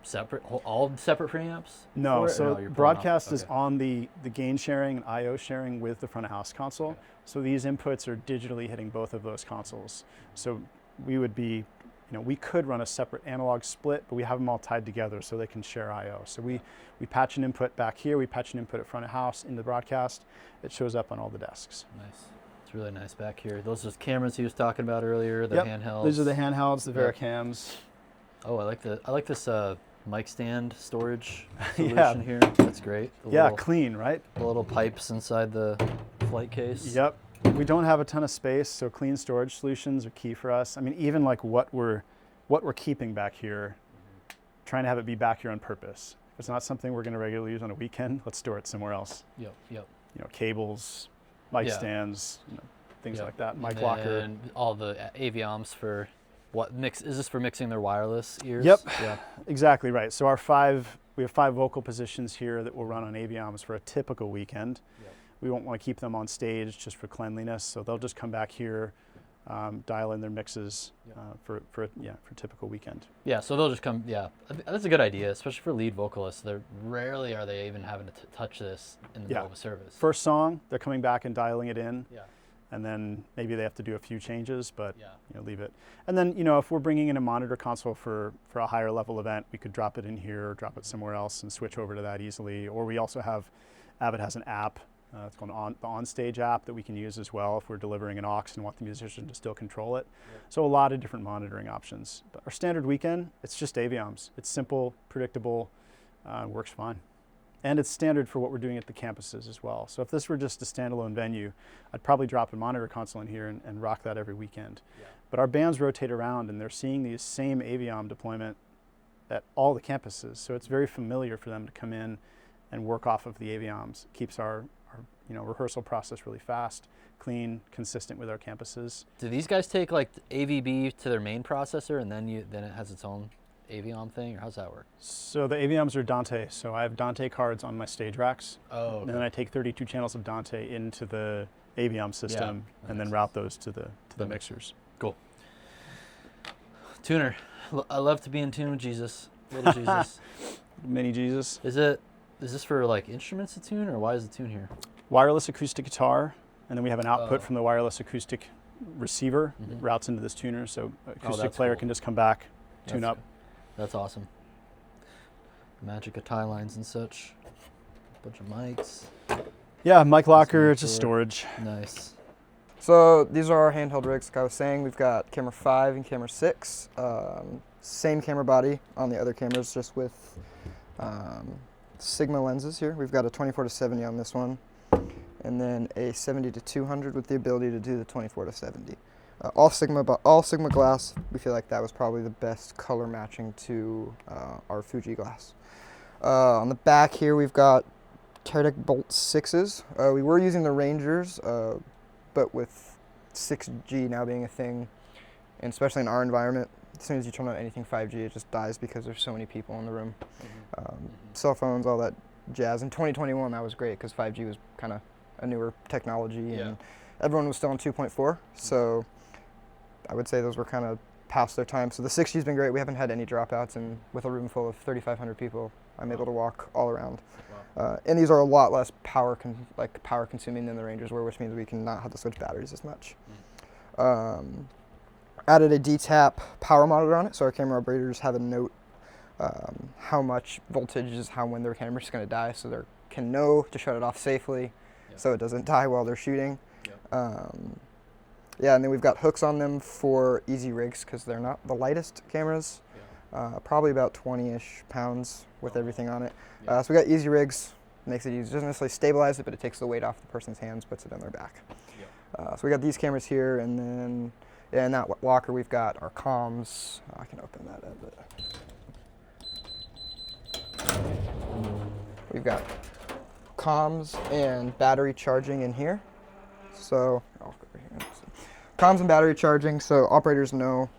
separate, all separate preamps? No, for it, or so you're pulling off? broadcast is Okay. on the gain sharing and I/O sharing with the front of house console. So these inputs are digitally hitting both of those consoles. So we would be, we could run a separate analog split, but we have them all tied together so they can share I/O. So we patch an input back here, we patch an input at front of house in the broadcast. It shows up on all the desks. Nice. It's really nice back here. Those are the cameras he was talking about earlier, the Yep, handhelds. these are the handhelds, the Yep. VariCams. Oh, I like this mic stand storage solution Yeah. here. That's great. Yeah, clean, right? The little pipes inside the flight case. Yep. We don't have a ton of space, so clean storage solutions are key for us. I mean, even like what we're keeping back here, trying to have it be back here on purpose. If it's not something we're going to regularly use on a weekend, let's store it somewhere else. Yep. Cables, mic Yeah. stands, things Yep. like that. Mic And locker. then all the AVIMs for what mix? Is this for mixing their wireless ears? Yep. Yeah. Exactly right. So we have 5 vocal positions here that will run on AVIMs for a typical weekend. Yep. We won't want to keep them on stage just for cleanliness, so they'll just come back here, dial in their mixes Yep. for a typical weekend. Yeah. So they'll just come. Yeah. That's a good idea, especially for lead vocalists. They're rarely are they even having to touch this in the middle of a service. First song, they're coming back and dialing it in, Yeah. and then maybe they have to do a few changes, but Yeah. leave it. And then if we're bringing in a monitor console for a higher level event, we could drop it in here or drop it somewhere else and switch over to that easily. Or we also have, Avid has an app. It's called the OnStage app that we can use as well if we're delivering an aux and want the musician to still control it. So a lot of different monitoring options. But our standard weekend, it's just AVIMs. It's simple, predictable, works fine. And it's standard for what we're doing at the campuses as well. So if this were just a standalone venue, I'd probably drop a monitor console in here and rock that every weekend. Yeah. But our bands rotate around and they're seeing these same AVIM deployment at all the campuses. So it's very familiar for them to come in and work off of the AVIMs. It keeps our rehearsal process really fast, clean, consistent with our campuses. Do these guys take like AVB to their main processor and then it has its own AVIM thing, or how's that work? So the AVIMs are Dante. So I have Dante cards on my stage racks. Oh, okay. And then I take 32 channels of Dante into the AVIM system that and then makes route those to the mixers. Cool. Tuner. I love to be in tune with Jesus. Little Jesus. Mini Jesus. Is this for like instruments to tune, or why is the tune here? Wireless acoustic guitar, and then we have an output Oh. from the wireless acoustic receiver that Mhm. routes into this tuner, so acoustic that's player cool. can just come back, tune That's up. That's awesome. Magic of tie lines and such. Bunch of mics. Yeah, mic locker, make just sure. storage. Nice. So these are our handheld rigs. Like I was saying, we've got camera 5 and camera 6. Same camera body on the other cameras, just with Sigma lenses here. We've got a 24-70 on this one, and then a 70-200 with the ability to do the 24-70. All Sigma glass. We feel like that was probably the best color matching to our Fuji glass. On the back here, we've got Teradek Bolt 6s. We were using the Rangers, but with 6G now being a thing, and especially in our environment, as soon as you turn on anything 5G, it just dies because there's so many people in the room. Cell phones, all that jazz. In 2021, that was great because 5G was kind of a newer technology, and everyone was still on 2.4. So I would say those were kind of past their time. So the 6G's been great. We haven't had any dropouts, and with a room full of 3,500 people, I'm able to walk all around. And these are a lot less power consuming than the Rangers were, which means we can not have to switch batteries as much. Added a D-tap power monitor on it, so our camera operators have a note how much voltage is when their camera's going to die, so they can know to shut it off safely, so it doesn't die while they're shooting. Yeah, and then we've got hooks on them for easy rigs because they're not the lightest cameras. Probably about 20-ish pounds with everything on it. So we got easy rigs, makes it easy. It doesn't necessarily stabilize it, but it takes the weight off the person's hands, puts it on their back. So we got these cameras here, and then in that locker we've got our comms. I can open that a bit. We've got comms and battery charging in here. So I'll go over here. Comms and battery charging, so operators know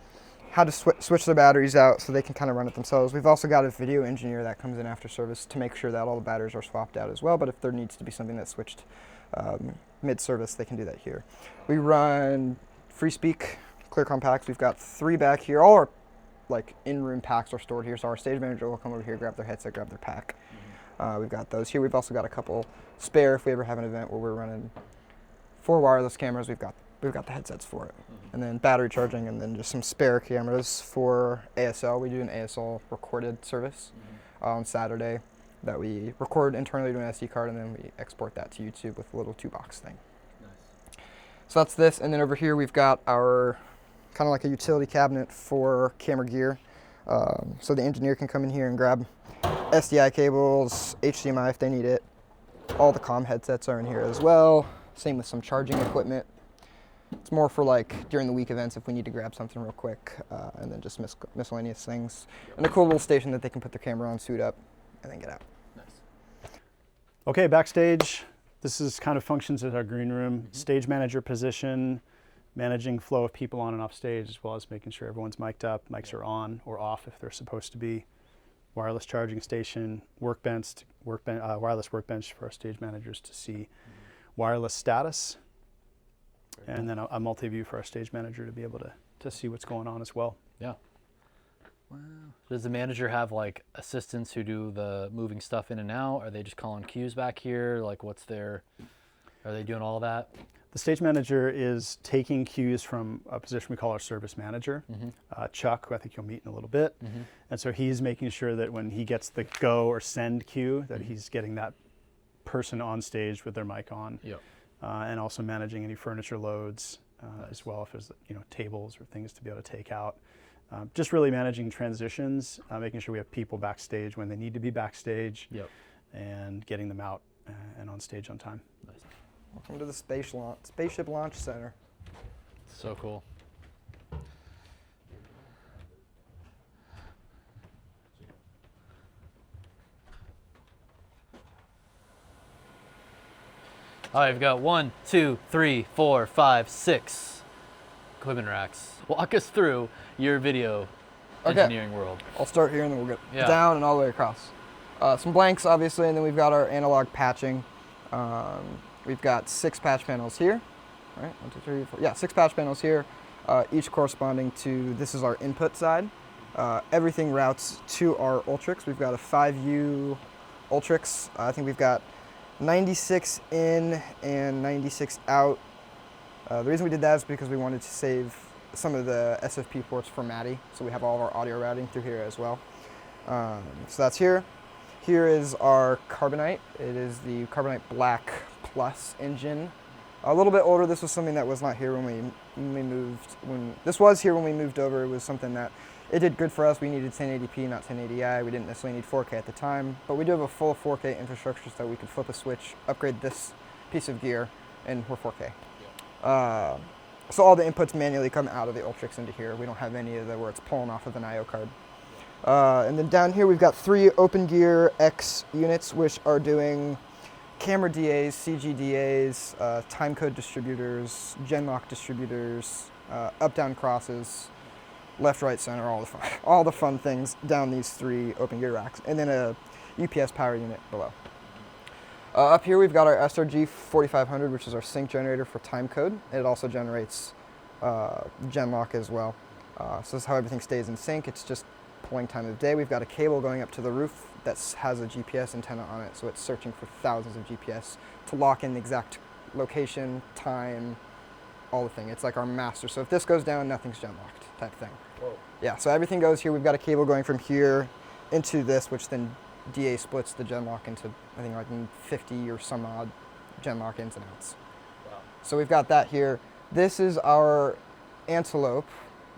how to switch their batteries out so they can kind of run it themselves. We've also got a video engineer that comes in after service to make sure that all the batteries are swapped out as well, but if there needs to be something that's switched mid-service, they can do that here. We run free speak, clear compacts. We've got 3 back here. All our like in-room packs are stored here. So our stage manager will come over here, grab their headset, grab their pack. We've got those here. We've also got a couple spare if we ever have an event where we're running 4 wireless cameras. We've got the headsets for it. And then battery charging, and then just some spare cameras for ASL. We do an ASL recorded service on Saturday that we record internally to an SD card, and then we export that to YouTube with a little 2-box thing. Nice. So that's this, and then over here we've got our kind of like a utility cabinet for camera gear. So the engineer can come in here and grab SDI cables, HDMI if they need it. All the comm headsets are in here as well. Same with some charging equipment. It's more for like during the week events if we need to grab something real quick, and then just miscellaneous things. And a cool little station that they can put their camera on, suit up, and then get out. Nice. Okay, backstage. This is kind of functions as our green room. Stage manager position, managing flow of people on and off stage, as well as making sure everyone's mic'd up, mics are on or off if they're supposed to be. Wireless charging station, wireless workbench for our stage managers to see wireless status, and then a multi-view for our stage manager to be able to see what's going on as well. Yeah. Wow. Does the manager have like assistants who do the moving stuff in and out? Are they just calling cues back here? Like are they doing all that? The stage manager is taking cues from a position we call our service manager, Chuck, who I think you'll meet in a little bit. And so he's making sure that when he gets the go or send cue, that he's getting that person on stage with their mic on. Yep. And also managing any furniture loads as well, if there's tables or things to be able to take out. Just really managing transitions, making sure we have people backstage when they need to be backstage, and getting them out and on stage on time. Nice. Welcome to the Spaceship Launch Center. So cool. All right, we've got 1, 2, 3, 4, 5, 6 equipment racks. Walk us through your video engineering world. I'll start here and then we'll get down and all the way across. Some blanks, obviously, and then we've got our analog patching. We've got 6 patch panels here. All right, 1, 2, 3, 4. Yeah, 6 patch panels here, each corresponding to, this is our input side. Everything routes to our Ultrix. We've got a 5U Ultrix. I think we've got 96 in and 96 out. The reason we did that is because we wanted to save some of the SFP ports for Maddie, so we have all of our audio routing through here as well. So that's here. Here is our Carbonite. It is the Carbonite Black Plus engine. A little bit older. This was something that was not here when we moved. This was here when we moved over. It was something that it did good for us. We needed 1080p, not 1080i. We didn't necessarily need 4K at the time, but we do have a full 4K infrastructure so we could flip a switch, upgrade this piece of gear, and we're 4K. So all the inputs manually come out of the Ultrix into here. We don't have any of the where it's pulling off of an I/O card. And then down here we've got 3 OpenGear X units, which are doing camera DAs, CG DAs, timecode distributors, Genlock distributors, up-down crosses, left, right, center, all the fun things down these 3 OpenGear racks, and then a UPS power unit below. Up here we've got our SRG 4500, which is our sync generator for timecode. It also generates Genlock as well. So this is how everything stays in sync. It's just pulling time of day. We've got a cable going up to the roof that has a GPS antenna on it, so it's searching for thousands of GPS to lock in the exact location, time, all the thing. It's like our master. So if this goes down, nothing's Genlocked type thing. Whoa. Yeah, so everything goes here. We've got a cable going from here into this, which then DA splits the Genlock into, I think, like 50 or some odd Genlock ins and outs. Wow. So we've got that here. This is our Antelope.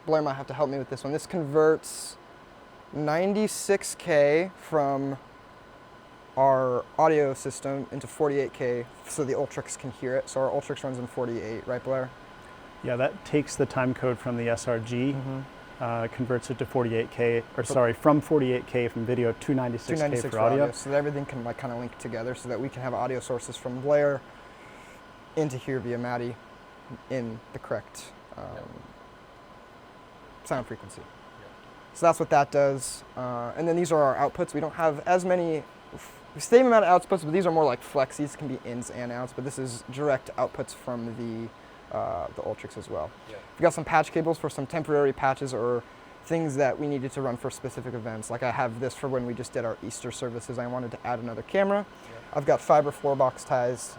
Blair might have to help me with this one. This converts 96K from our audio system into 48K so the Ultrix can hear it. So our Ultrix runs in 48, right, Blair? Yeah, that takes the time code from the SRG, converts it to 48K, or sorry, from 48K from video to 96K for audio. So that everything can like kind of link together so that we can have audio sources from Blair into here via Maddie in the correct sound frequency. So that's what that does. And then these are our outputs. We don't have as many, same amount of outputs, but these are more like flex. These can be ins and outs, but this is direct outputs from the Ultrix as well. Yeah. We've got some patch cables for some temporary patches or things that we needed to run for specific events. Like I have this for when we just did our Easter services. I wanted to add another camera. I've got fiber floor box ties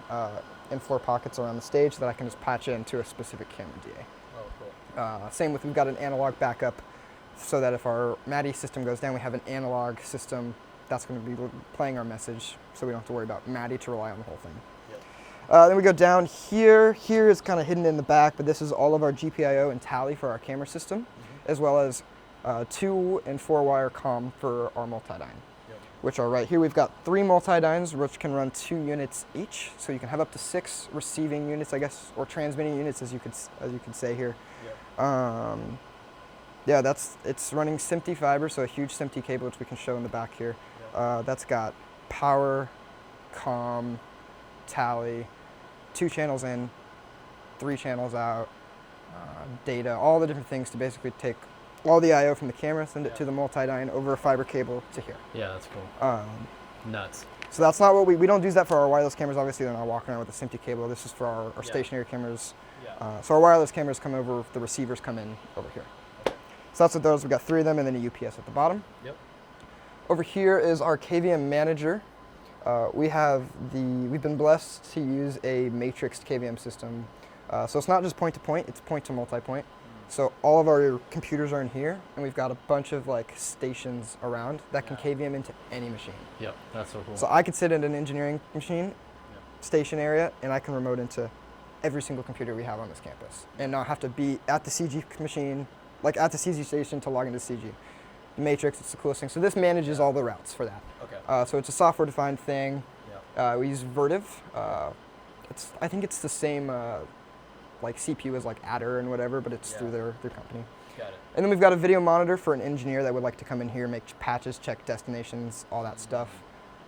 in floor pockets around the stage that I can just patch into a specific camera DA. Oh, cool. Same with, we've got an analog backup so that if our MADI system goes down, we have an analog system that's going to be playing our message, so we don't have to worry about MADI to rely on the whole thing. Then we go down here. Here is kind of hidden in the back, but this is all of our GPIO and tally for our camera system, as well as 2 and 4 wire comm for our multi-dyne, which are right here. We've got 3 multi-dynes, which can run 2 units each, so you can have up to 6 receiving units, I guess, or transmitting units, as you could say here. Yeah, it's running SMPTE fiber, so a huge SMPTE cable, which we can show in the back here. That's got power, comm, tally, 2 channels in, 3 channels out, data, all the different things to basically take all the I/O from the camera, send it to the multi-dyne over a fiber cable to here. Yeah, that's cool. Nuts. So that's not what we don't use that for our wireless cameras. Obviously, they're not walking around with a SMPTE cable. This is for our stationary cameras. So our wireless cameras come over, the receivers come in over here. So that's what those, we've got 3 of them and then a UPS at the bottom. Over here is our KVM manager. We've been blessed to use a matrixed KVM system. So it's not just point to point, it's point to multi-point. So all of our computers are in here, and we've got a bunch of like stations around that can KVM into any machine. Yep, that's so cool. So I could sit in an engineering machine, station area, and I can remote into every single computer we have on this campus, and not have to be at the CG machine, like at the CG station to log into CG. The Matrix, it's the coolest thing. So this manages all the routes for that. Okay. So it's a software-defined thing. We use Vertiv. I think it's the same like CPU as like Adder and whatever, but it's through their company. Got it. And then we've got a video monitor for an engineer that would like to come in here, make patches, check destinations, all that stuff.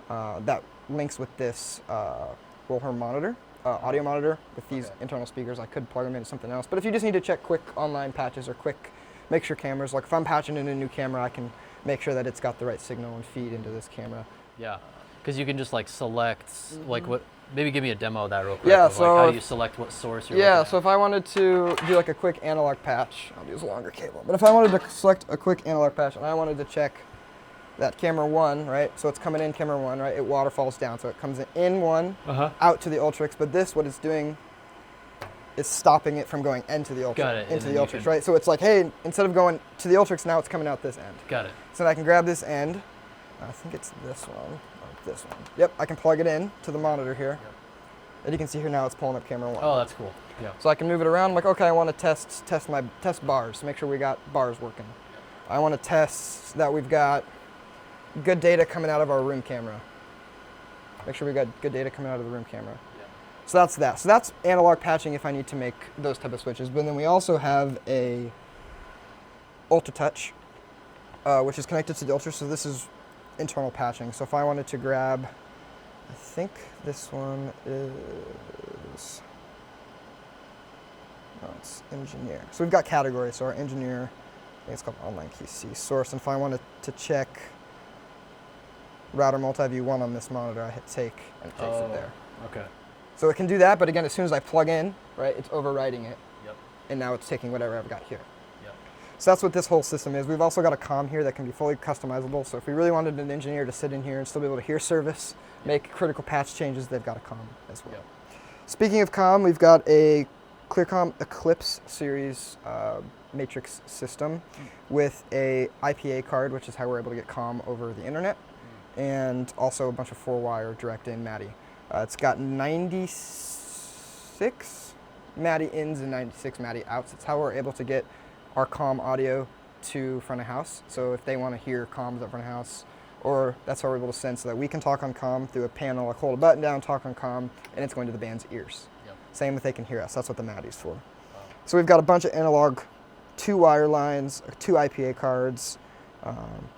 That links with this Bullhorn monitor, audio monitor with these internal speakers. I could plug them into something else, but if you just need to check quick online patches or quick, make sure cameras, like if I'm patching in a new camera, I can make sure that it's got the right signal and feed into this camera. Yeah, because you can just like select, like what, maybe give me a demo of that real quick. Yeah, of, so like, how do you select what source you're looking at? so if I wanted to do like a quick analog patch, I'll use a longer cable, but if I wanted to select a quick analog patch and I wanted to check that camera 1, right, so it's coming in camera 1, right, it waterfalls down, so it comes in 1, out to the Ultrix, but this, what it's doing is stopping it from going into the Ultrix. Got it. Into the Ultrix, right? So it's like, hey, instead of going to the Ultrix, now it's coming out this end. Got it. So I can grab this end. I think it's this one or this one. Yep, I can plug it in to the monitor here. And you can see here now it's pulling up camera 1. Oh, that's cool. Yeah. So I can move it around. I'm like, okay, I want to test bars, make sure we got bars working. I want to test that we've got good data coming out of our room camera. Make sure we got good data coming out of the room camera. So that's that. So that's analog patching if I need to make those type of switches. But then we also have a UltraTouch, which is connected to the Ultra. So this is internal patching. So if I wanted to grab, I think this one is, oh, it's engineer. So we've got categories. So our engineer, I think it's called online QC source. And if I wanted to check router multi-view 1 on this monitor, I hit take and it takes it there. Okay. So it can do that, but again, as soon as I plug in, right, it's overriding it. Yep. And now it's taking whatever I've got here. Yep. So that's what this whole system is. We've also got a comm here that can be fully customizable. So if we really wanted an engineer to sit in here and still be able to hear service, make critical patch changes, they've got a comm as well. Yep. Speaking of comm, we've got a Clearcom Eclipse series matrix system with a IPA card, which is how we're able to get comm over the internet, and also a bunch of 4-wire direct in MADI. It's got 96 MADI ins and 96 MADI outs. It's how we're able to get our comm audio to front of house. So if they want to hear comms at front of house, or that's how we're able to send so that we can talk on comm through a panel, like hold a button down, talk on comm, and it's going to the band's ears. Yep. Same if they can hear us. That's what the MADI's for. Wow. So we've got a bunch of analog 2-wire lines, 2 IPA cards, a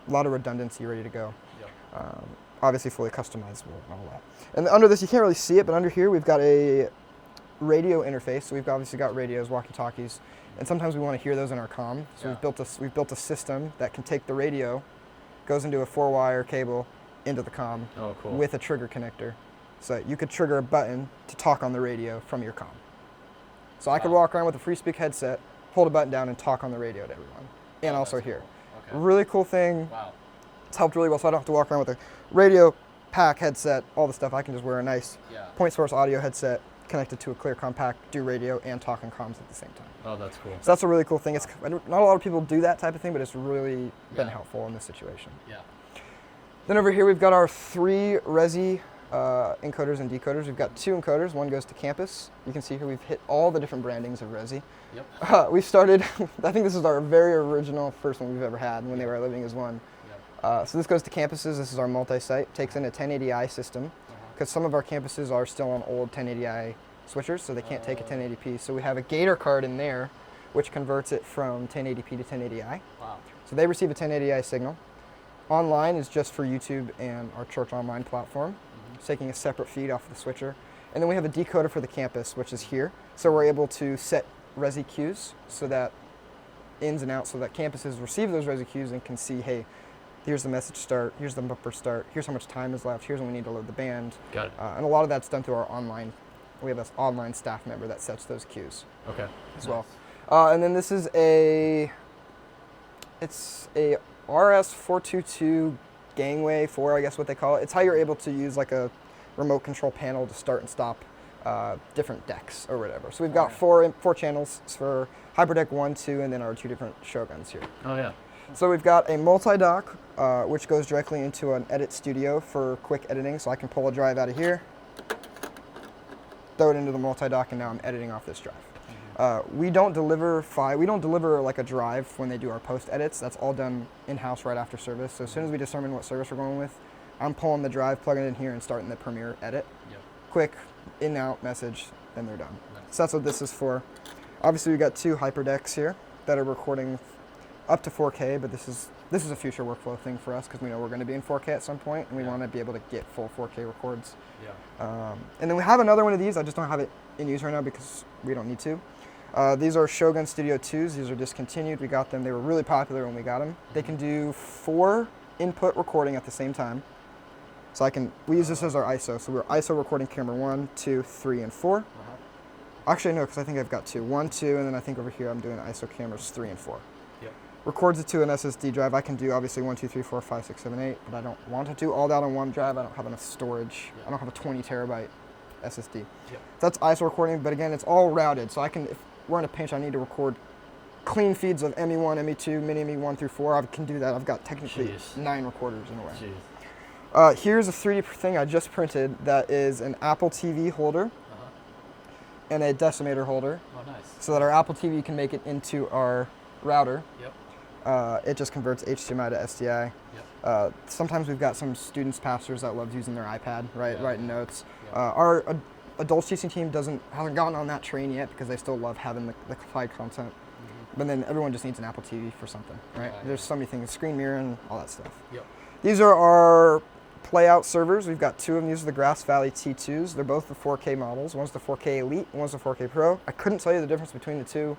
lot of redundancy ready to go. Yep. Obviously fully customizable and all that. And under this, you can't really see it, but under here we've got a radio interface. So we've obviously got radios, walkie-talkies, and sometimes we want to hear those in our comm. So we've built a system that can take the radio, goes into a 4-wire cable into the comm with a trigger connector. So you could trigger a button to talk on the radio from your comm. So I could walk around with a free speak headset, hold a button down, and talk on the radio to everyone. and Oh, also that's here. cool. Okay. Really cool thing. Wow. It's helped really well, so I don't have to walk around with a radio pack headset, all the stuff. I can just wear a nice Yeah. point source audio headset connected to a clear compact, do radio and talk and comms at the same time. Oh, that's cool. So that's a really cool thing. It's not a lot of people do that type of thing, but it's really been Yeah. helpful in this situation. Yeah. Then over here we've got our 3 Resi encoders and decoders. We've got 2 encoders. One goes to campus. You can see here we've hit all the different brandings of Resi. Yep. We started, I think this is our very original first one we've ever had when they were living as one. Yep. So this goes to campuses. This is our multi-site. Takes in a 1080i system because some of our campuses are still on old 1080i switchers, so they can't take a 1080p. So we have a Gator card in there, which converts it from 1080p to 1080i. Wow. So they receive a 1080i signal. Online is just for YouTube and our church online platform. It's taking a separate feed off of the switcher. And then we have a decoder for the campus, which is here. So we're able to set Resi cues so that ins and outs, so that campuses receive those Resi cues and can see, hey, here's the message start, here's the bumper start, here's how much time is left, here's when we need to load the band. Got it. And a lot of that's done through our online. We have an online staff member that sets those cues Okay. as well. And then this is it's a RS422 gangway 4, I guess what they call it. It's how you're able to use like a remote control panel to start and stop different decks or whatever. So we've got four channels for Hyperdeck 1, 2, and then our 2 different Shoguns here. Oh yeah. So we've got a multi-dock, which goes directly into an edit studio for quick editing. So I can pull a drive out of here, throw it into the multi-dock, and now I'm editing off this drive. We don't deliver like a drive when they do our post edits. That's all done in-house right after service. So as soon as we determine what service we're going with, I'm pulling the drive, plugging it in here, and starting the Premiere edit. Yep. Quick, in, out, message, then they're done. Nice. So that's what this is for. Obviously, we've got 2 hyperdecks here that are recording up to 4K, but this is a future workflow thing for us because we know we're going to be in 4K at some point, and we want to be able to get full 4K records. Yeah. And then we have another one of these. I just don't have it in use right now because we don't need to. These are Shogun Studio 2s. These are discontinued. We got them. They were really popular when we got them. They can do 4 input recording at the same time. So we use this as our ISO. So we're ISO recording camera 1, 2, 3, and 4. Actually, no, because I think I've got 2. 1, 2, and then I think over here I'm doing ISO cameras 3 and 4. Yep. Records it to an SSD drive. I can do obviously 1, 2, 3, 4, 5, 6, 7, 8, but I don't want to do all that on one drive. I don't have enough storage. Yep. I don't have a 20 terabyte SSD. Yep. So that's ISO recording, but again, it's all routed. So if we're in a pinch, I need to record clean feeds of ME1, ME2, mini ME1 through 4. I can do that. I've got technically Jeez. 9 recorders in a way. Jeez. Here's a 3D thing I just printed that is an Apple TV holder and a decimator holder, Oh nice. so that our Apple TV can make it into our router. Yep. It just converts HDMI to SDI. Yep. Sometimes we've got some students, pastors that love using their iPad, Yeah. writing notes. Yeah. Our adults teaching team hasn't gotten on that train yet because they still love having the cloud content. But then everyone just needs an Apple TV for something, right? Yeah, There's so many things, screen mirror and all that stuff. Yep. These are our playout servers. We've got 2 of them. These are the Grass Valley T2s. They're both the 4K models. One's the 4K Elite, and one's the 4K Pro. I couldn't tell you the difference between the 2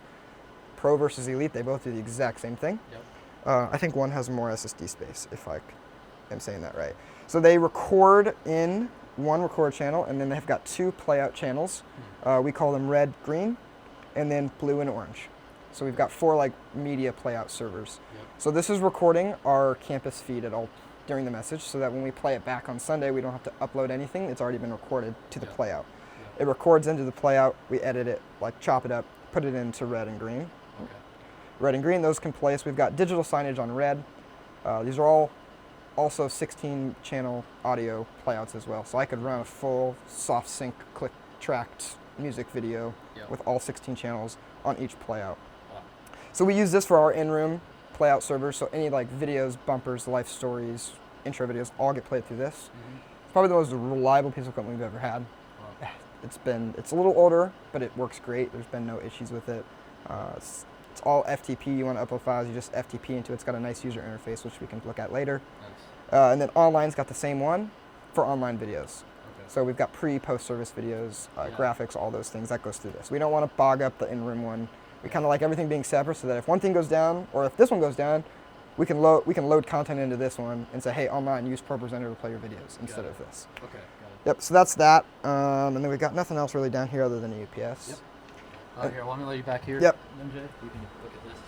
Pro versus Elite. They both do the exact same thing. Yep. I think one has more SSD space, if I am saying that right. So they record in one record channel, and then they've got 2 playout channels. We call them red, green, and then blue and orange. So we've got 4 like media playout servers. Yep. So this is recording our campus feed at all during the message, so that when we play it back on Sunday, we don't have to upload anything. It's already been recorded to the playout. It records into the playout. We edit it, like chop it up, put it into red and green. Okay. Red and green, those can place. We've got digital signage on red. These are all also 16 channel audio playouts as well. So I could run a full soft sync click tracked music video with all 16 channels on each playout. Wow. So we use this for our in-room playout servers. So any like videos, bumpers, life stories, intro videos, all get played through this. It's probably the most reliable piece of equipment we've ever had. Wow. It's a little older, but it works great. There's been no issues with it. It's all FTP. You want to upload files, you just FTP into it. It's got a nice user interface, which we can look at later. Nice. And then online's got the same one for online videos. Okay. So we've got post service videos, graphics, all those things. That goes through this. We don't want to bog up the in-room one. We kind of like everything being separate, so that if one thing goes down, or if this one goes down, we can load content into this one and say, hey, online, use ProPresenter to play your videos instead of this. Okay. Got it. Yep. So that's that. And then we've got nothing else really down here other than a UPS. Yep. Here, let me let you back here. Yep. MJ, you can look at this.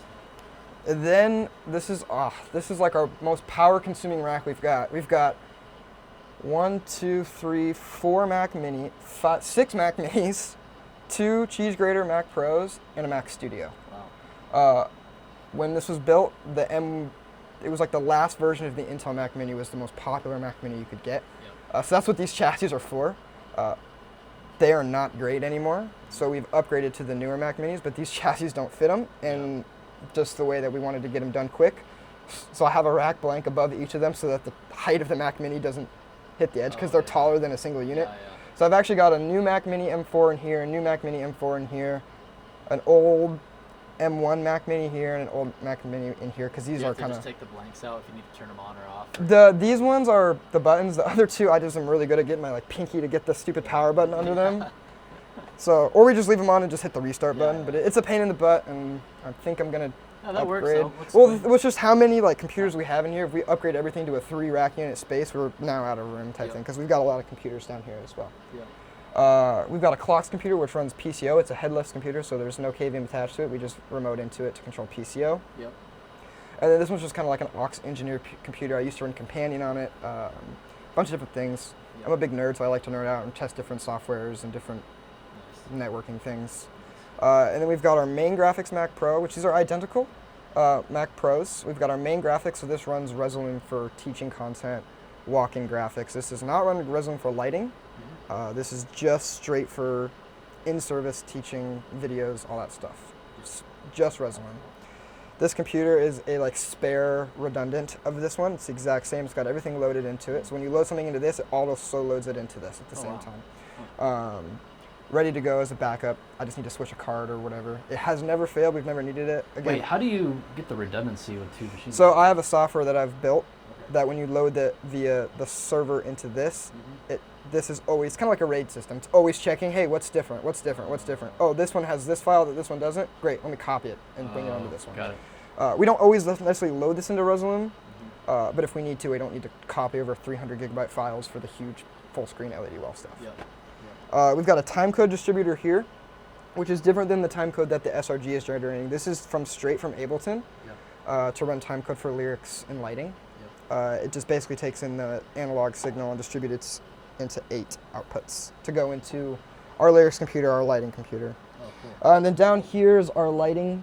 And then this is like our most power consuming rack we've got. We've got 1, 2, 3, 4 Mac Mini, 6 Mac Minis, 2 Cheese Grater Mac Pros, and a Mac Studio. Wow. When this was built, it was like the last version of the Intel Mac Mini was the most popular Mac Mini you could get. Yep. So that's what these chassis are for. They are not great anymore, so we've upgraded to the newer Mac Minis, but these chassis don't fit them, and just the way that we wanted to get them done quick. So I have a rack blank above each of them so that the height of the Mac Mini doesn't hit the edge, because they're taller than a single unit. So I've actually got a new Mac Mini M4 in here, a new Mac Mini M4 in here, an old M1 Mac Mini here, and an old Mac Mini in here, because these are kind of... just take the blanks out if you need to turn them on or off? These ones are the buttons. The other two, I just am really good at getting my pinky to get the stupid power button under them. So, or we just leave them on and just hit the restart button, but it's a pain in the butt, and I think I'm going to that upgrade. Works, well, with just how many computers we have in here, if we upgrade everything to a 3 rack unit space, we're now out of room type thing, because we've got a lot of computers down here as well. We've got a clocks computer which runs PCO. It's a headless computer, so there's no KVM attached to it. We just remote into it to control PCO. Yep. And then this one's just kind of like an aux engineer computer. I used to run Companion on it, a bunch of different things. Yep. I'm a big nerd, so I like to nerd out and test different softwares and different networking things. And then we've got our main graphics Mac Pro, which these are identical Mac Pros. We've got our main graphics, so this runs Resolume for teaching content, walking graphics. This does not run Resolume for lighting. This is just straight for in-service teaching videos, all that stuff. Just Resolume. This computer is a spare redundant of this one. It's the exact same. It's got everything loaded into it. So when you load something into this, it also loads it into this at the same time. Ready to go as a backup. I just need to switch a card or whatever. It has never failed. We've never needed it. Again, wait, how do you get the redundancy with 2 machines? So I have a software that I've built that when you load it via the server into this, this is always kind of like a RAID system. It's always checking, hey, what's different? What's different? What's different? Oh, this one has this file that this one doesn't. Great, let me copy it and bring it onto this one. Got it. We don't always necessarily load this into Resolume, but if we need to, we don't need to copy over 300 gigabyte files for the huge full screen LED wall stuff. We've got a timecode distributor here, which is different than the timecode that the SRG is generating. This is straight from Ableton to run timecode for lyrics and lighting. It just basically takes in the analog signal and distributes it into 8 outputs to go into our lyrics computer, our lighting computer. And then down here is our lighting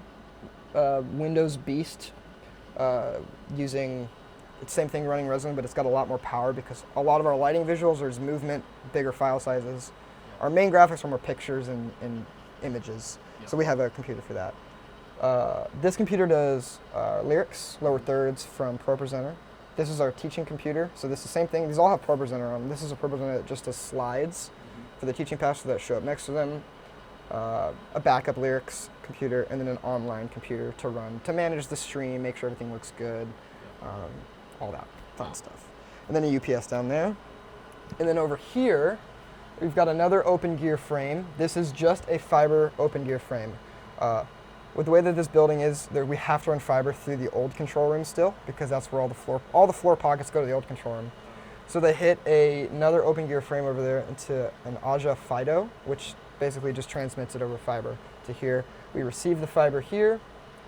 Windows Beast using the same thing running Resolume, but it's got a lot more power because a lot of our lighting visuals, there's movement, bigger file sizes. Our main graphics are more pictures and images, so we have a computer for that. This computer does lyrics, lower thirds from ProPresenter. This is our teaching computer, so this is the same thing. These all have ProPresenter on them. This is a ProPresenter that just does slides for the teaching passages that show up next to them, a backup lyrics computer, and then an online computer to manage the stream, make sure everything looks good, all that fun stuff. And then a UPS down there. And then over here, we've got another open gear frame. This is just a fiber open gear frame. With the way that this building is, we have to run fiber through the old control room still, because that's where all the floor pockets go to the old control room. So they hit another open gear frame over there into an Aja Fido, which basically just transmits it over fiber to here. We receive the fiber here.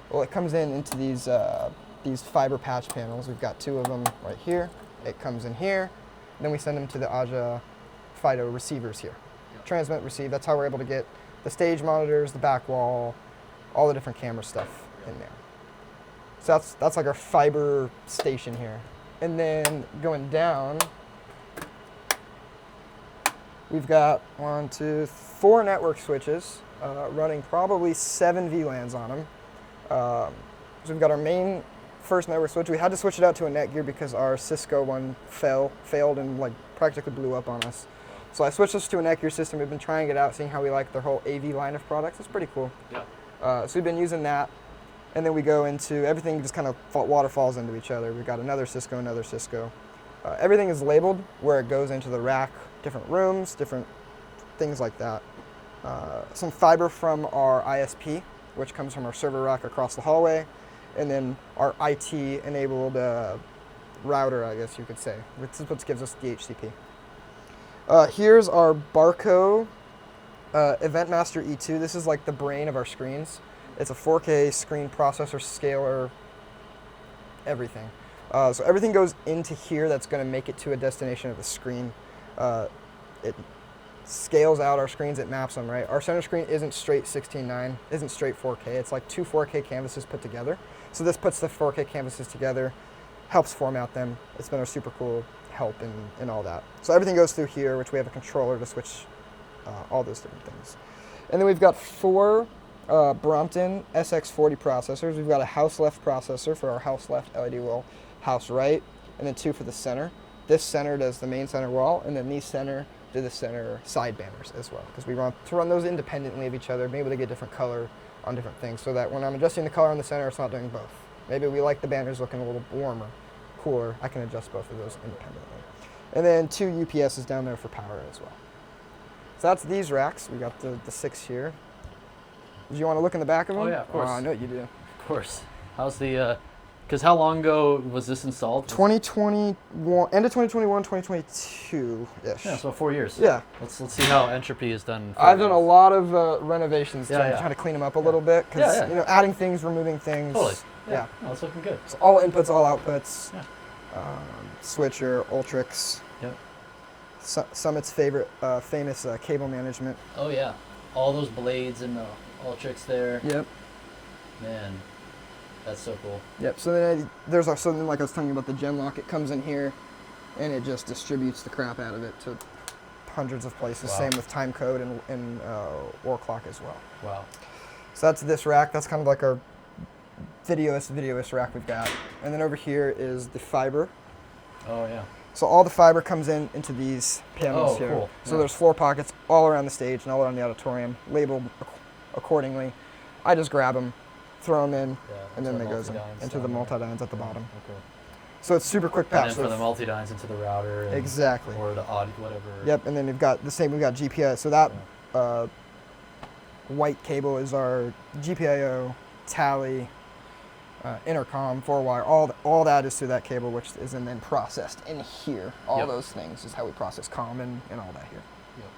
Well, it comes into these fiber patch panels. We've got 2 of them right here. It comes in here. And then we send them to the Aja Fido receivers here. Transmit, receive. That's how we're able to get the stage monitors, the back wall, all the different camera stuff in there. So that's like our fiber station here. And then going down, we've got 1, 2, 4 network switches running probably 7 VLANs on them. So we've got our main first network switch. We had to switch it out to a Netgear because our Cisco one failed and practically blew up on us. So I switched this to a Netgear system. We've been trying it out, seeing how we like their whole AV line of products. It's pretty cool. So we've been using that. And then we go into everything, just kind of waterfalls into each other. We've got another Cisco. Everything is labeled where it goes into the rack, different rooms, different things like that. Some fiber from our ISP, which comes from our server rack across the hallway, and then our IT-enabled router, I guess you could say. This is what gives us the HCP. Here's our Barco EventMaster E2. This is like the brain of our screens. It's a 4K screen processor, scaler, everything. So everything goes into here that's going to make it to a destination of the screen. It scales out our screens, it maps them, right? Our center screen isn't straight 16:9, isn't straight 4K. It's like 2 4K canvases put together. So this puts the 4K canvases together, helps format them. It's been a super cool help in all that. So everything goes through here, which we have a controller to switch all those different things. And then we've got 4 Brompton SX40 processors. We've got a house left processor for our house left LED wall, house right, and then 2 for the center. This center does the main center wall, and then these center do the center side banners as well, because we want to run those independently of each other, maybe they get different color on different things, so that when I'm adjusting the color on the center, it's not doing both. Maybe we like the banners looking a little warmer, cooler. I can adjust both of those independently. And then 2 UPSs down there for power as well. So that's these racks. We got the 6 here. Do you want to look in the back of them? Oh yeah, of course. Oh, I know you do. Of course. How's the, because how long ago was this installed? 2021, end of 2021, 2022-ish. Yeah, so 4 years. Yeah. Let's see how Entropy is done. I've done a lot of renovations Yeah, trying to clean them up a little bit, because Yeah, yeah. you know, adding things, removing things. Totally. Yeah. No, it's looking good. So all inputs, all outputs. Yeah. Switcher, Ultrix. Yep. Summit's famous cable management. Oh yeah. All those blades and the Ultrix there. Yep. Man, that's so cool. Yep. So then there's also, like I was telling you about the gen lock. It comes in here, and it just distributes the crap out of it to hundreds of places. Wow. Same with Timecode and War Clock as well. Wow. So that's this rack. That's kind of like our videoist rack we've got. And then over here is the fiber. Oh yeah. So all the fiber comes into these panels Oh, here. cool. So Yeah. there's floor pockets all around the stage and all around the auditorium, labeled accordingly. I just grab them, throw them in, Yeah, and then into they the goes multi-dynes into the down there. multi-dynes at the bottom. Okay. So it's super quick And pass. then for the multi-dynes into the router. And, Exactly. Or the audio, whatever. Yep, and then we've got the same. We've got GPIO. So that white cable is our GPIO, tally, intercom, 4-wire. All that is through that cable, which is then processed in here. All Yep. those things is how we process comm and all that here. Yep.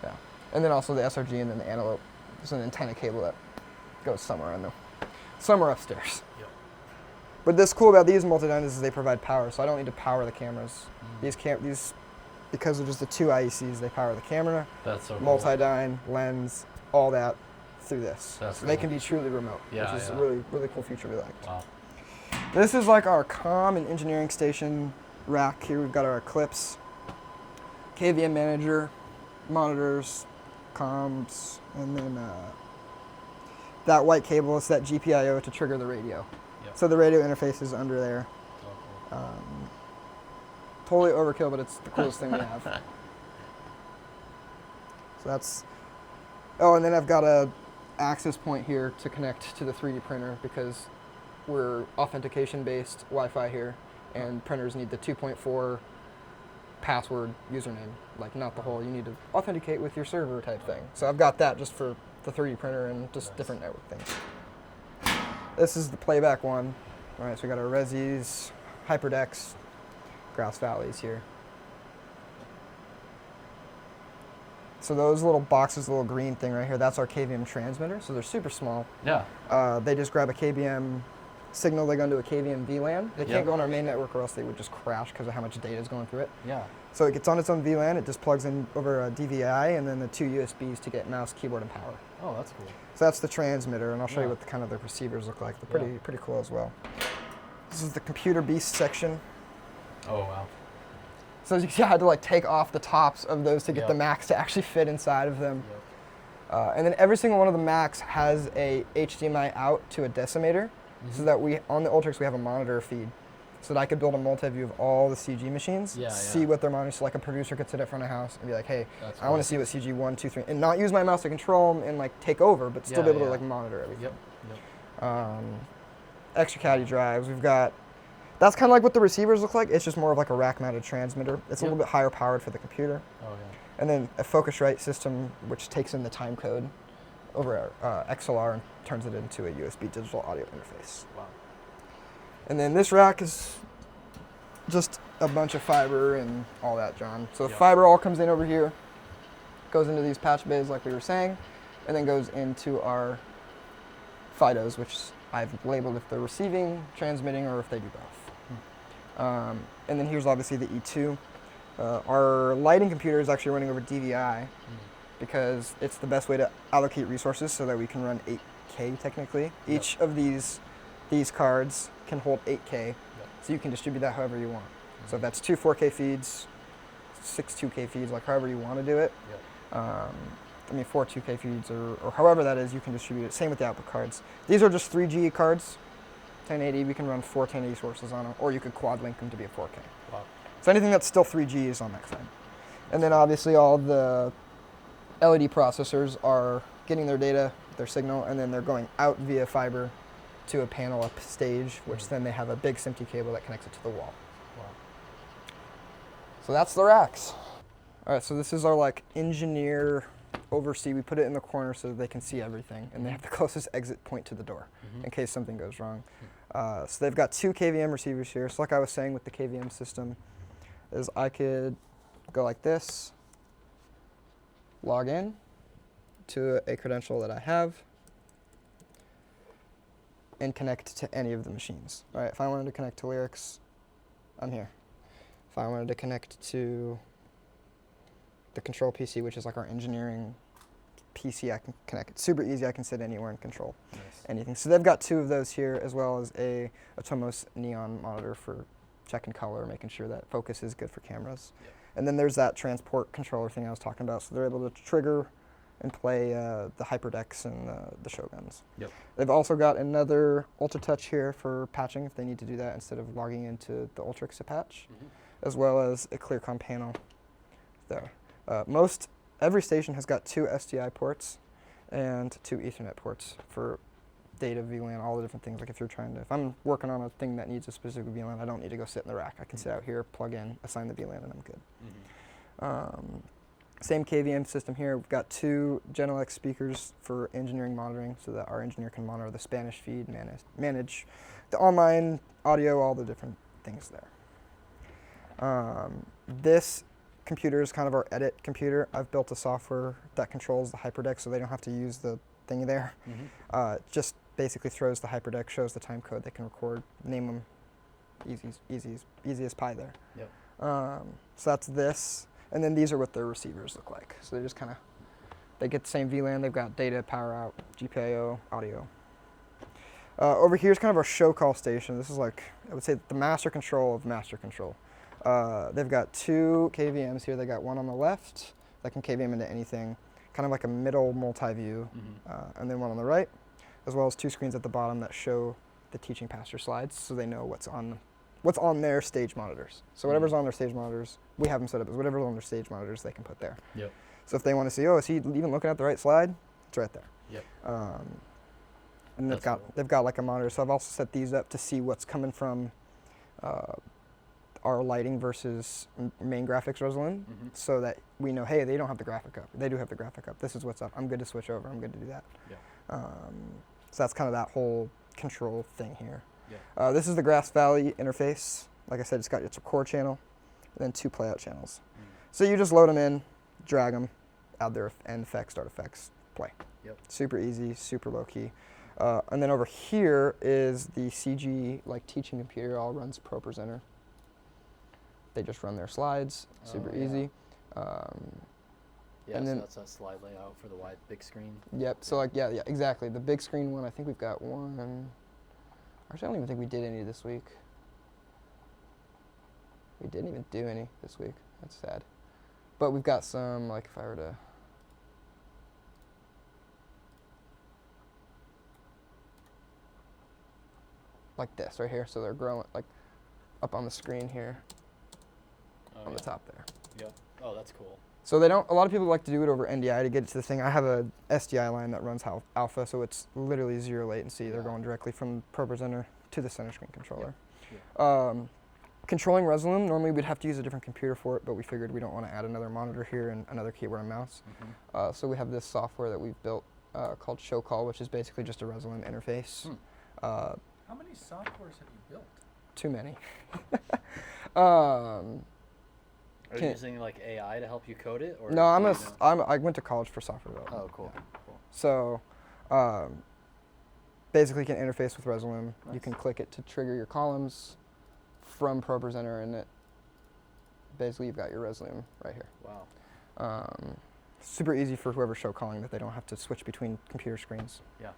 Yeah, and then also the SRG and then the antelope. There's an antenna cable that goes somewhere upstairs. Yep. But what's cool about these multi-dynes is they provide power, so I don't need to power the cameras. These because of just the 2 IECs, they power the camera, That's so cool. multi-dyne, lens, all that through this. That's so they cool. can be truly remote, Yeah, which is yeah. a really, really cool feature we liked. Wow. This is like our comm and engineering station rack. Here we've got our Eclipse, KVM manager, monitors, comms, and then that white cable is that GPIO to trigger the radio. Yep. So the radio interface is under there. So cool. Totally overkill, but it's the coolest thing we have. So that's, oh, and then I've got a access point here to connect to the 3D printer because we're authentication based Wi-Fi here, and printers need the 2.4 password username, like not the whole, you need to authenticate with your server type thing. So I've got that just for the 3D printer and just different network things. This is the playback one. All right, so we got our Resis, HyperDecks, Grass Valleys here. So those little boxes, the little green thing right here, that's our KVM transmitter. So they're super small. Yeah. They just grab a KVM signal, they go into a KVM VLAN. They Yep. can't go on our main network or else they would just crash because of how much data is going through it. Yeah. So it gets on its own VLAN, it just plugs in over a DVI and then the 2 USBs to get mouse, keyboard, and power. Oh, that's cool. So that's the transmitter, and I'll show you Yeah. what the receivers look like. They're Yeah. pretty cool as well. This is the computer beast section. Oh, wow. So as you can see, I had to like take off the tops of those to get Yep. the Macs to actually fit inside of them. Yep. And then every single one of the Macs has a HDMI out to a decimator, so that on the Ultrix we have a monitor feed, so that I could build a multi-view of all the CG machines, Yeah, see yeah. what their monitors, so like a producer could sit in front of house and be like, hey, That's I want to see what CG 1, 2, 3, and not use my mouse to control them and like take over, but still Yeah, be able yeah. to like monitor everything. Yep. Extra caddy drives. We've got, that's kind of like what the receivers look like. It's just more of like a rack-mounted transmitter. It's a Yep. little bit higher powered for the computer. Oh, yeah. And then a Focusrite system, which takes in the time code over XLR and turns it into a USB digital audio interface. Wow. And then this rack is just a bunch of fiber and all that, John. So the Yep. fiber all comes in over here, goes into these patch bays like we were saying, and then goes into our FIDOs, which I've labeled if they're receiving, transmitting, or if they do both. And then here's obviously the E2. Our lighting computer is actually running over DVI because it's the best way to allocate resources so that we can run 8K technically. Each of these cards can hold 8K, so you can distribute that however you want. So if that's 2 4K feeds, 6 2K feeds, like however you want to do it. 4 2K feeds or however that is, you can distribute it. Same with the output cards. These are just 3G cards, 1080. We can run 4 1080 sources on them, or you could quad link them to be a 4K. Wow. So anything that's still 3G is on that side. And then obviously all the LED processors are getting their data, their signal, and then they're going out via fiber to a panel up stage, which then they have a big SMPTE cable that connects it to the wall. Wow. So that's the racks. All right, so this is our like engineer oversee. We put it in the corner so that they can see everything, and they have the closest exit point to the door in case something goes wrong. So they've got 2 KVM receivers here. So like I was saying with the KVM system, is I could go like this, log in to a credential that I have, and connect to any of the machines. All right, if I wanted to connect to Lyrics, I'm here. If I wanted to connect to the control PC, which is like our engineering PC, I can connect. It's super easy. I can sit anywhere and control anything. So they've got 2 of those here, as well as a Atomos neon monitor for checking color, making sure that focus is good for cameras. And then there's that transport controller thing I was talking about. So they're able to trigger and play the hyperdecks and the Shoguns. They've also got another UltraTouch here for patching if they need to do that instead of logging into the Ultrix to patch, as well as a ClearCom panel there. Every station has got 2 SDI ports and 2 Ethernet ports for data, VLAN, all the different things. Like if I'm working on a thing that needs a specific VLAN, I don't need to go sit in the rack. I can sit out here, plug in, assign the VLAN, and I'm good. Same KVM system here. We've got 2 Gen X speakers for engineering monitoring so that our engineer can monitor the Spanish feed, manage the online audio, all the different things there. This computer is kind of our edit computer. I've built a software that controls the hyperdeck so they don't have to use the thing there. Just basically throws the hyperdeck, shows the time code they can record, name them, easy as pie there. So that's this. And then these are what their receivers look like. So they just kind of, they get the same VLAN, they've got data, power out, GPIO, audio. Over here is kind of our show call station. This is like, I would say the master control of master control. They've got 2 KVMs here. They got one on the left that can KVM into anything, kind of like a middle multi-view, and then one on the right, as well as 2 screens at the bottom that show the teaching pastor slides so they know what's on their stage monitors. So whatever's on their stage monitors, we have them set up as whatever's on their stage monitors they can put there. So if they want to see, oh, is he even looking at the right slide? It's right there. And they've got like a monitor. So I've also set these up to see what's coming from our lighting versus main graphics Resolume, so that we know, hey, they don't have the graphic up. They do have the graphic up. This is what's up. I'm good to switch over. I'm good to do that. So that's kind of that whole control thing here. This is the Grass Valley interface. Like I said, it's got its core channel and then 2 playout channels. So you just load them in, drag them, add their end effects, start effects, play. Super easy, super low key. And then over here is the CG like teaching computer. All runs ProPresenter. They just run their slides, super easy. And then so that's a slide layout for the big screen. So like yeah, exactly. The big screen one. I think we've got one. Actually, I don't even think we did any this week. We didn't even do any this week. That's sad. But we've got some. Like if I were to. Like this right here. So they're growing like up on the screen here. On the top there. Oh, that's cool. So they don't. A lot of people like to do it over NDI to get it to the thing. I have a SDI line that runs alpha, so it's literally 0 latency. They're going directly from ProPresenter to the center screen controller. Controlling Resolume, normally we'd have to use a different computer for it, but we figured we don't want to add another monitor here and another keyboard and mouse. So we have this software that we've built called Show Call, which is basically just a Resolume interface. How many softwares have you built? Too many. Are you using like AI to help you code it? Or no, I went to college for software development. Oh, cool. So, basically can interface with Resolume. You can click it to trigger your columns from ProPresenter, and it basically you've got your Resolume right here. Wow. Super easy for whoever's show calling, that they don't have to switch between computer screens. Yeah.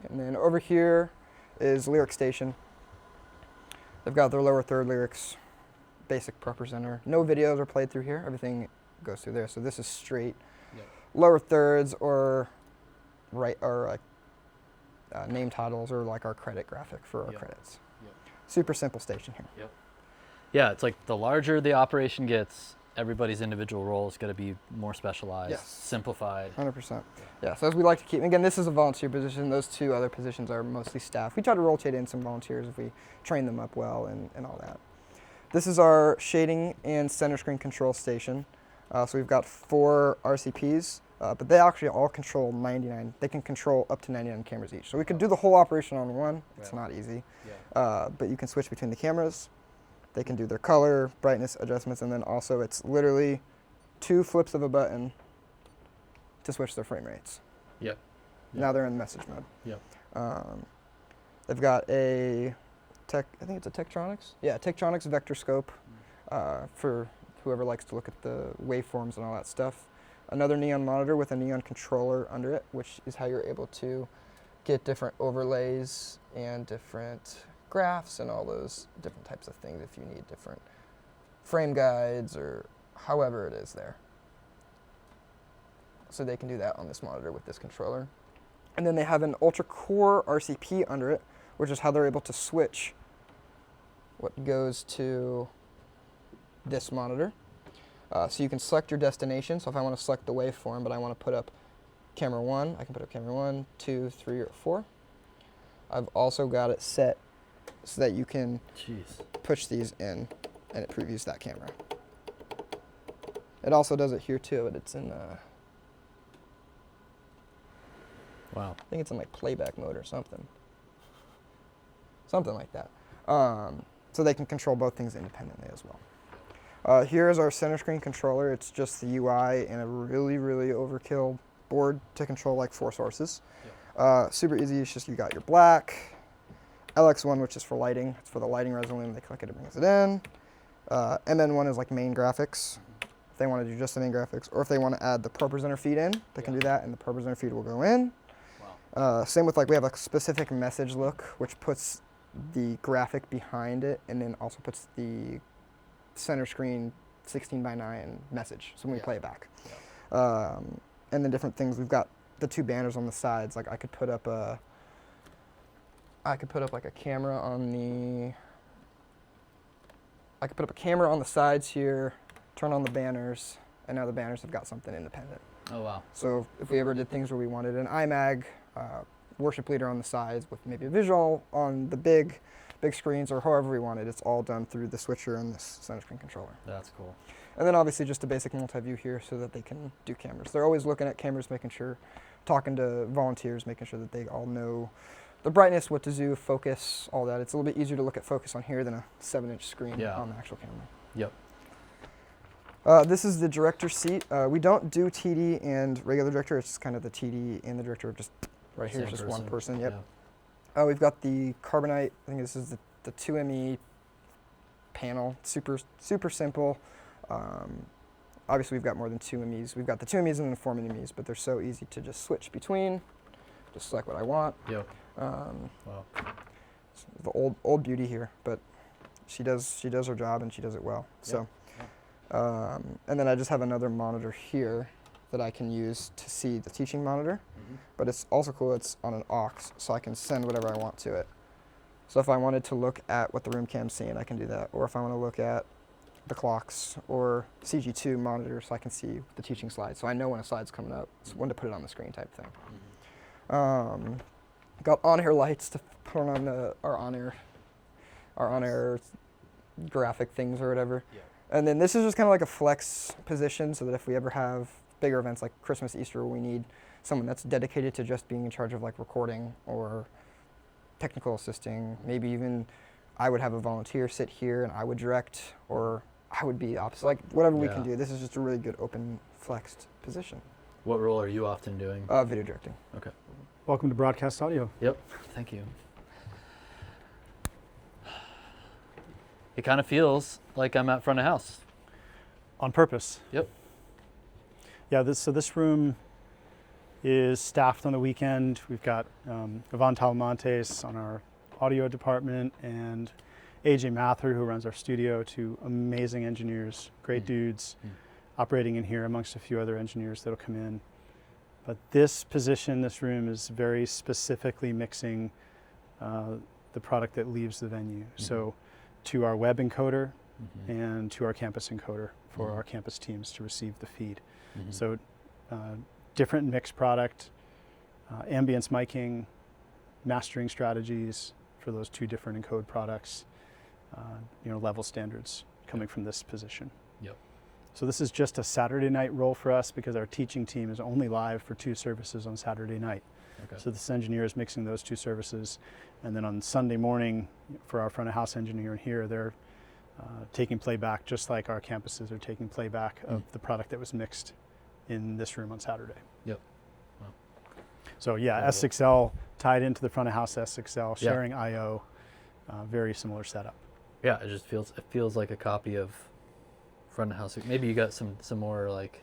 And then over here is Lyric Station. They've got their lower third lyrics, basic ProPresenter. No videos are played through here. Everything goes through there. So this is straight lower thirds or name titles or like our credit graphic for our credits. Super simple station here. Yeah, it's like the larger the operation gets, everybody's individual role is going to be more specialized, simplified. 100%. Yeah, so as we like to keep, again, this is a volunteer position. Those two other positions are mostly staff. We try to rotate in some volunteers if we train them up well and all that. This is our shading and center screen control station. So we've got 4 RCPs, but they actually all control 99. They can control up to 99 cameras each. So we could do the whole operation on one. It's not easy. But you can switch between the cameras. They can do their color, brightness adjustments, and then also it's literally 2 flips of a button to switch their frame rates. Now they're in message mode. They've got a I think it's a Tektronix. Yeah, Tektronix vector scope for whoever likes to look at the waveforms and all that stuff. Another neon monitor with a neon controller under it, which is how you're able to get different overlays and different graphs and all those different types of things if you need different frame guides or however it is there. So they can do that on this monitor with this controller. And then they have an Ultra Core RCP under it, which is how they're able to switch what goes to this monitor. So you can select your destination. So if I want to select the waveform, but I want to put up camera 1, I can put up camera 1, 2, 3, or 4. I've also got it set so that you can push these in and it previews that camera. It also does it here too, but it's in Wow. I think it's in like playback mode or something. Something like that. So they can control both things independently as well. Here's our center screen controller. It's just the UI and a really, really overkill board to control like 4 sources. Super easy. It's just you got your black, LX1, which is for lighting. It's for the lighting Resolume. They click it, it brings it in. MN1 is like main graphics. If they want to do just the main graphics, or if they want to add the ProPresenter feed in, they can do that, and the ProPresenter feed will go in. Same with like we have a specific message look, which puts the graphic behind it, and then also puts the center screen 16:9 message. So when we play it back, and then different things. We've got the 2 banners on the sides. Like I could put up like a camera on the. I could put up a camera on the sides here, turn on the banners, and now the banners have got something independent. Oh wow! So if we ever did things where we wanted an iMag, worship leader on the sides with maybe a visual on the big screens, or however we wanted, it's all done through the switcher and this center screen controller. That's cool. And then obviously just a basic multi-view here so that they can do cameras. They're always looking at cameras, making sure, talking to volunteers, making sure that they all know the brightness, what to do, focus, all that. It's a little bit easier to look at focus on here than a 7-inch screen on the actual camera. This is the director seat. We don't do TD and regular director. It's kind of the TD and the director just right here. It's just one person. We've got the Carbonite. I think this is the 2ME panel. Super simple. Obviously, we've got more than 2 MEs. We've got the 2 MEs and the 4 MEs, but they're so easy to just switch between. Just select what I want. Wow. The old beauty here, but she does her job and she does it well. So. And then I just have another monitor here that I can use to see the teaching monitor, but it's also cool, it's on an aux, so I can send whatever I want to it. So if I wanted to look at what the room cam's seeing, I can do that, or if I want to look at the clocks or CG2 monitor, so I can see the teaching slide, so I know when a slide's coming up, it's when to put it on the screen type thing. Got on-air lights to put on our on-air graphic things or whatever. And then this is just kind of like a flex position so that if we ever have bigger events like Christmas, Easter, where we need someone that's dedicated to just being in charge of like recording or technical assisting, maybe even I would have a volunteer sit here and I would direct, or I would be opposite, like whatever we can do. This is just a really good open flexed position. What role are you often doing? Video directing. Okay. Welcome to Broadcast Audio. Yep, thank you. It kind of feels like I'm at front of house. On purpose. Yep. Yeah, this room is staffed on the weekend. We've got Yvonne Talamontes on our audio department and AJ Mather, who runs our studio, two amazing engineers, great dudes, operating in here amongst a few other engineers that'll come in. But this position, this room, is very specifically mixing the product that leaves the venue. So to our web encoder and to our campus encoder for our campus teams to receive the feed. So different mix product, ambience miking, mastering strategies for those two different encode products, level standards coming from this position. Yep. So this is just a Saturday night role for us because our teaching team is only live for 2 services on Saturday night. Okay. So this engineer is mixing those 2 services, and then on Sunday morning for our front of house engineer in here, they're taking playback just like our campuses are taking playback of the product that was mixed in this room on Saturday. Yep. Wow. So yeah, Cool. S6L tied into the front of house S6L, Yeah. sharing I/O, very similar setup. Yeah, it feels like a copy of front of house. Maybe you got some more like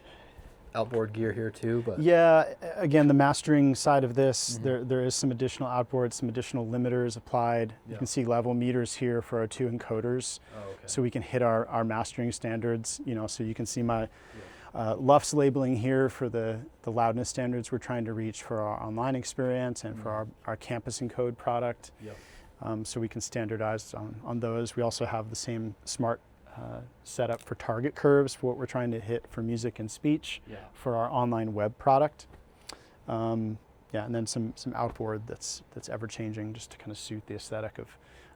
outboard gear here too, but Yeah, again, the mastering side of this, there is some additional outboard, some additional limiters applied. You Yeah. can see level meters here for our 2 encoders, Oh, okay. so we can hit our mastering standards. So you can see my LUFS labeling here for the loudness standards we're trying to reach for our online experience and for our campus encode product. Yep. So we can standardize on those. We also have the same Smaart setup for target curves for what we're trying to hit for music and speech for our online web product. And then some outboard that's ever changing just to kind of suit the aesthetic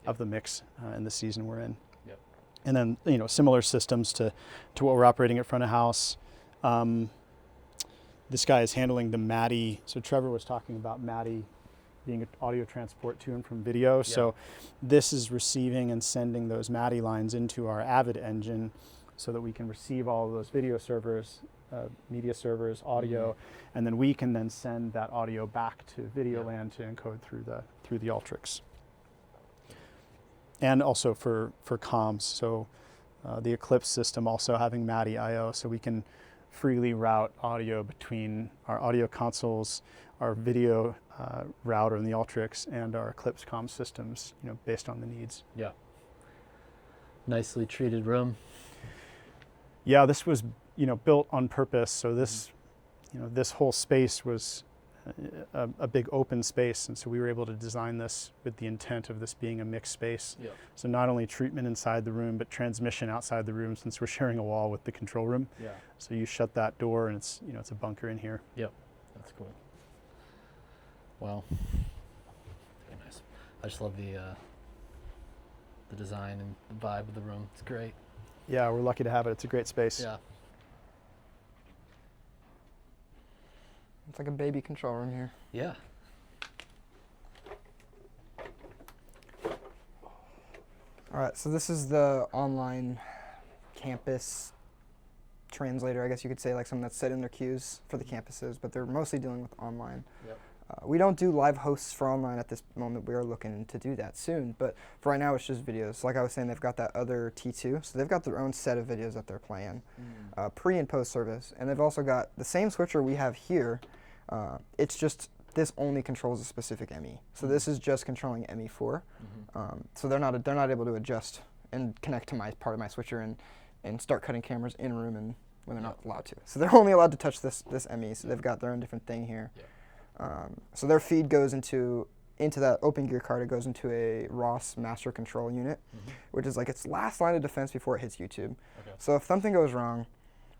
of the mix in the season we're in. Yep. And then similar systems to what we're operating at front of house. This guy is handling the MADI. So Trevor was talking about MADI being an audio transport to and from video. So this is receiving and sending those MADI lines into our Avid engine so that we can receive all of those video servers, media servers, audio, and then we can then send that audio back to video land to encode through the Ultrix. And also for comms. So the Eclipse system also having MADI I/O, so we can freely route audio between our audio consoles, our video router in the Ultrix, and our Eclipse comm systems, based on the needs. Yeah. Nicely treated room. Yeah, this was, built on purpose. So this, this whole space was a big open space, and so we were able to design this with the intent of this being a mixed space. Yeah. So not only treatment inside the room, but transmission outside the room, since we're sharing a wall with the control room. Yeah. So you shut that door, and it's it's a bunker in here. Yep. That's cool. Wow. Very nice. I just love the design and the vibe of the room. It's great. Yeah, we're lucky to have it. It's a great space. Yeah. It's like a baby control room here. Yeah. All right, so this is the online campus translator, I guess you could say, like something that's set in their queues for the campuses, but they're mostly dealing with online. Yep. We don't do live hosts for online at this moment. We are looking to do that soon, but for right now it's just videos. Like I was saying, they've got that other T2, so they've got their own set of videos that they're playing, pre and post service, and they've also got the same switcher we have here. It's just this only controls a specific ME, so this is just controlling ME4. So they're not able to adjust and connect to my part of my switcher and start cutting cameras in room and when they're not allowed to. So they're only allowed to touch this ME. So they've got their own different thing here. So their feed goes into that open gear card. It goes into a ROS master control unit, which is like its last line of defense before it hits YouTube. Okay. So if something goes wrong,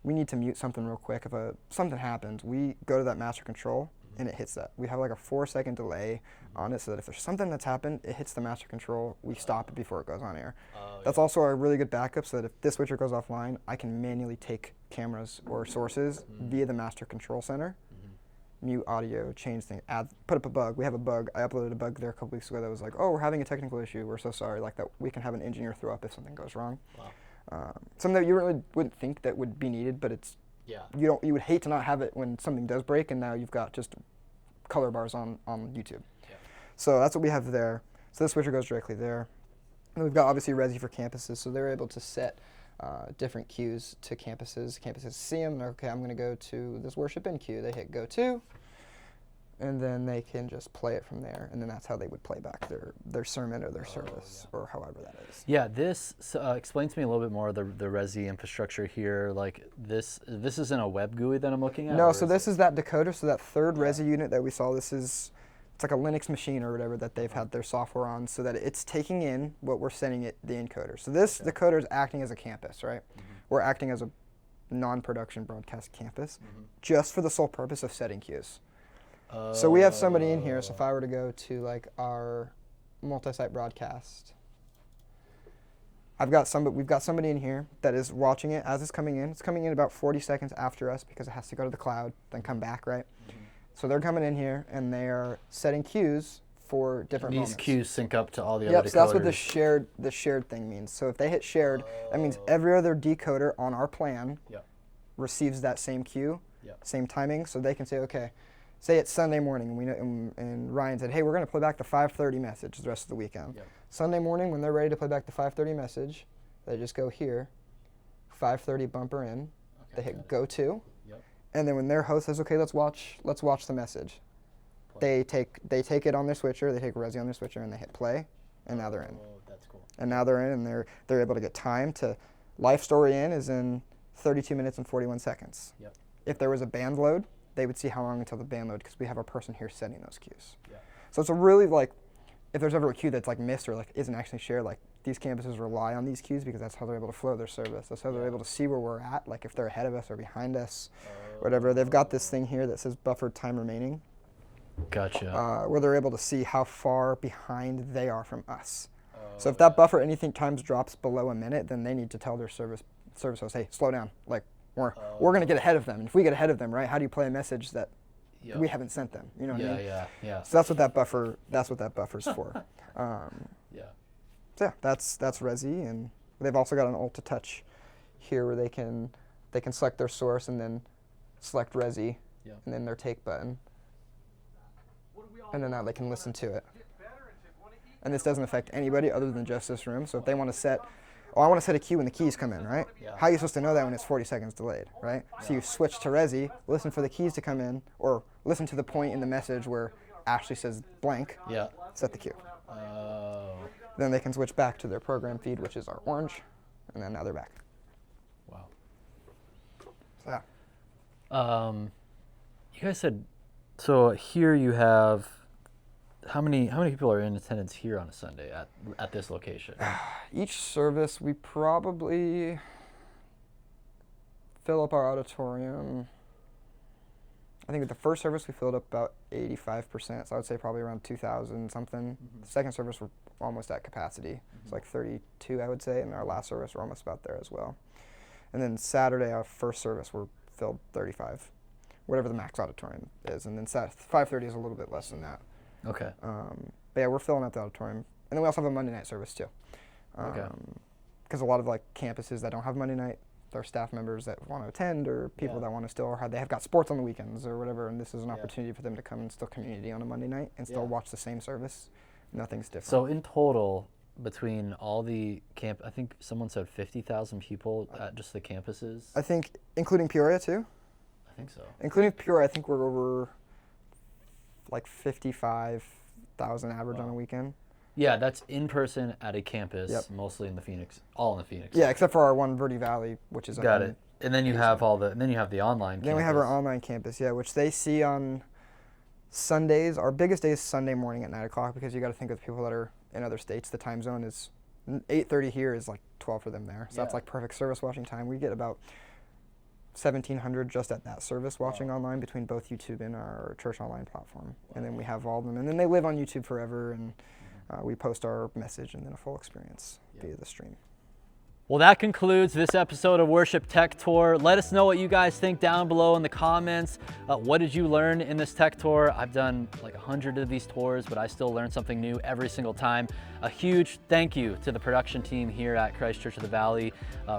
we need to mute something real quick. If something happens, we go to that master control and it hits that. We have like a 4-second delay on it so that if there's something that's happened, it hits the master control, we stop it before it goes on air. That's also a really good backup so that if this switcher goes offline, I can manually take cameras or sources via the master control center, mute audio, change things, put up a bug. We have a bug. I uploaded a bug there a couple weeks ago that was like, oh, we're having a technical issue. We're so sorry. Like that, we can have an engineer throw up if something goes wrong. Wow. Something that you really wouldn't think that would be needed, but it's you would hate to not have it when something does break, and now you've got just color bars on YouTube. Yeah. So that's what we have there. So this switcher goes directly there. And we've got obviously Resi for campuses, so they're able to set different cues to campuses. Campuses see them, they're, okay, I'm going to go to this worship in queue. They hit go to, and then they can just play it from there, and then that's how they would play back their sermon or their service, or however that is. Yeah, this explains to me a little bit more of the Resi infrastructure here. Like this isn't a web GUI that I'm looking at? No, so this is that decoder, so that third Resi unit that we saw, it's like a Linux machine or whatever that they've had their software on, so that it's taking in what we're sending it, the encoder. So this decoder is acting as a campus, right? We're acting as a non-production broadcast campus, just for the sole purpose of setting cues. So we have somebody in here, so if I were to go to like our multi-site broadcast, we've got somebody in here that is watching it as it's coming in. It's coming in about 40 seconds after us because it has to go to the cloud, then come back, right? So they're coming in here and they are setting cues for different moments. These cues sync up to all the other decoders. Yep, so that's what the shared thing means. So if they hit shared, that means every other decoder on our plan receives that same cue, same timing, so they can say, okay, say it's Sunday morning, and we know, and Ryan said, hey, we're going to play back the 5:30 message the rest of the weekend. Sunday morning, when they're ready to play back the 5:30 message, they just go here, 5:30 bumper in, they hit go to, and then when their host says, okay, let's watch the message, they take it on their switcher, they take Resi on their switcher, and they hit play, and now they're in. That's cool. And now they're in, and they're able to get time to, life story in is in 32 minutes and 41 seconds. If there was a band load, they would see how long until the band load, because we have a person here setting those cues. So it's a really, like, if there's ever a cue that's like missed or like isn't actually shared, like these campuses rely on these cues because that's how they're able to flow their service. That's how they're able to see where we're at, like if they're ahead of us or behind us, whatever. They've got this thing here that says buffered time remaining. Gotcha. Where they're able to see how far behind they are from us. So if that buffer anything times drops below a minute, then they need to tell their service host, hey, slow down. Like we're going to get ahead of them. And if we get ahead of them, right, how do you play a message that we haven't sent them? You know what I mean? Yeah. So that's what that buffer's for. So yeah, that's Resi, and they've also got an Ultra Touch here where they can select their source and then select Resi, and then their take button, and then now they can listen to it. And this doesn't affect anybody other than just this room. So if they want to set, I want to set a cue when the keys come in, right? How are you supposed to know that when it's 40 seconds delayed, right? So you switch to Resi, listen for the keys to come in, or listen to the point in the message where Ashley says blank, set the cue. Then they can switch back to their program feed, which is our orange, and then now they're back. Wow. So yeah. You guys said, so here you have, how many people are in attendance here on a Sunday at this location? Each service, we probably fill up our auditorium. I think with the first service, we filled up about 85%, so I would say probably around 2,000 something. The second service, we're almost at capacity. It's like 32, I would say, and our last service, we're almost about there as well. And then Saturday, our first service, we're filled 35, whatever the max auditorium is. And then 5:30 is a little bit less than that. Okay. But yeah, we're filling up the auditorium. And then we also have a Monday night service too. Because a lot of like campuses that don't have Monday night, there are staff members that want to attend, or people that want to still, or they have got sports on the weekends or whatever, and this is an opportunity for them to come and still community on a Monday night and still watch the same service. Nothing's different. So in total, between all the I think someone said 50,000 people at just the campuses? I think, including Peoria too? I think so. Including Peoria, I think we're over like 55,000 average on a weekend. Yeah, that's in person at a campus, mostly in the Phoenix, all in the Phoenix. Yeah, except for our one Verde Valley, which is got it. And then you have then you have the online campus. Then we have our online campus, which they see on Sundays. Our biggest day is Sunday morning at 9 o'clock, because you got to think of people that are in other states. The time zone is 8:30 here is like 12 for them there. So that's like perfect service watching time. We get about 1,700 just at that service watching online between both YouTube and our church online platform. And then we have all of them. And then they live on YouTube forever, and we post our message and then a full experience via the stream. Well, that concludes this episode of Worship Tech Tour. Let us know what you guys think down below in the comments. What did you learn in this tech tour? I've done like 100 of these tours, but I still learn something new every single time. A huge thank you to the production team here at Christ Church of the Valley,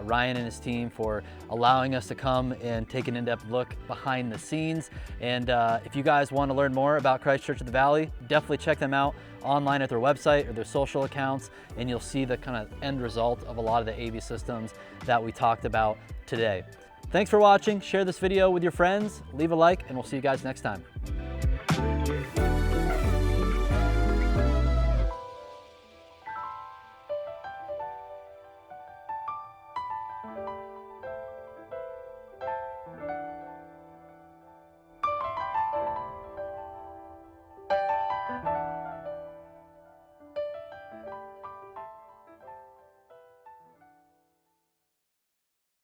Ryan and his team, for allowing us to come and take an in-depth look behind the scenes. And if you guys want to learn more about Christ Church of the Valley, definitely check them out online at their website or their social accounts, and you'll see the kind of end result of a lot of the AV systems that we talked about today. Thanks for watching. Share this video with your friends, leave a like, and we'll see you guys next time.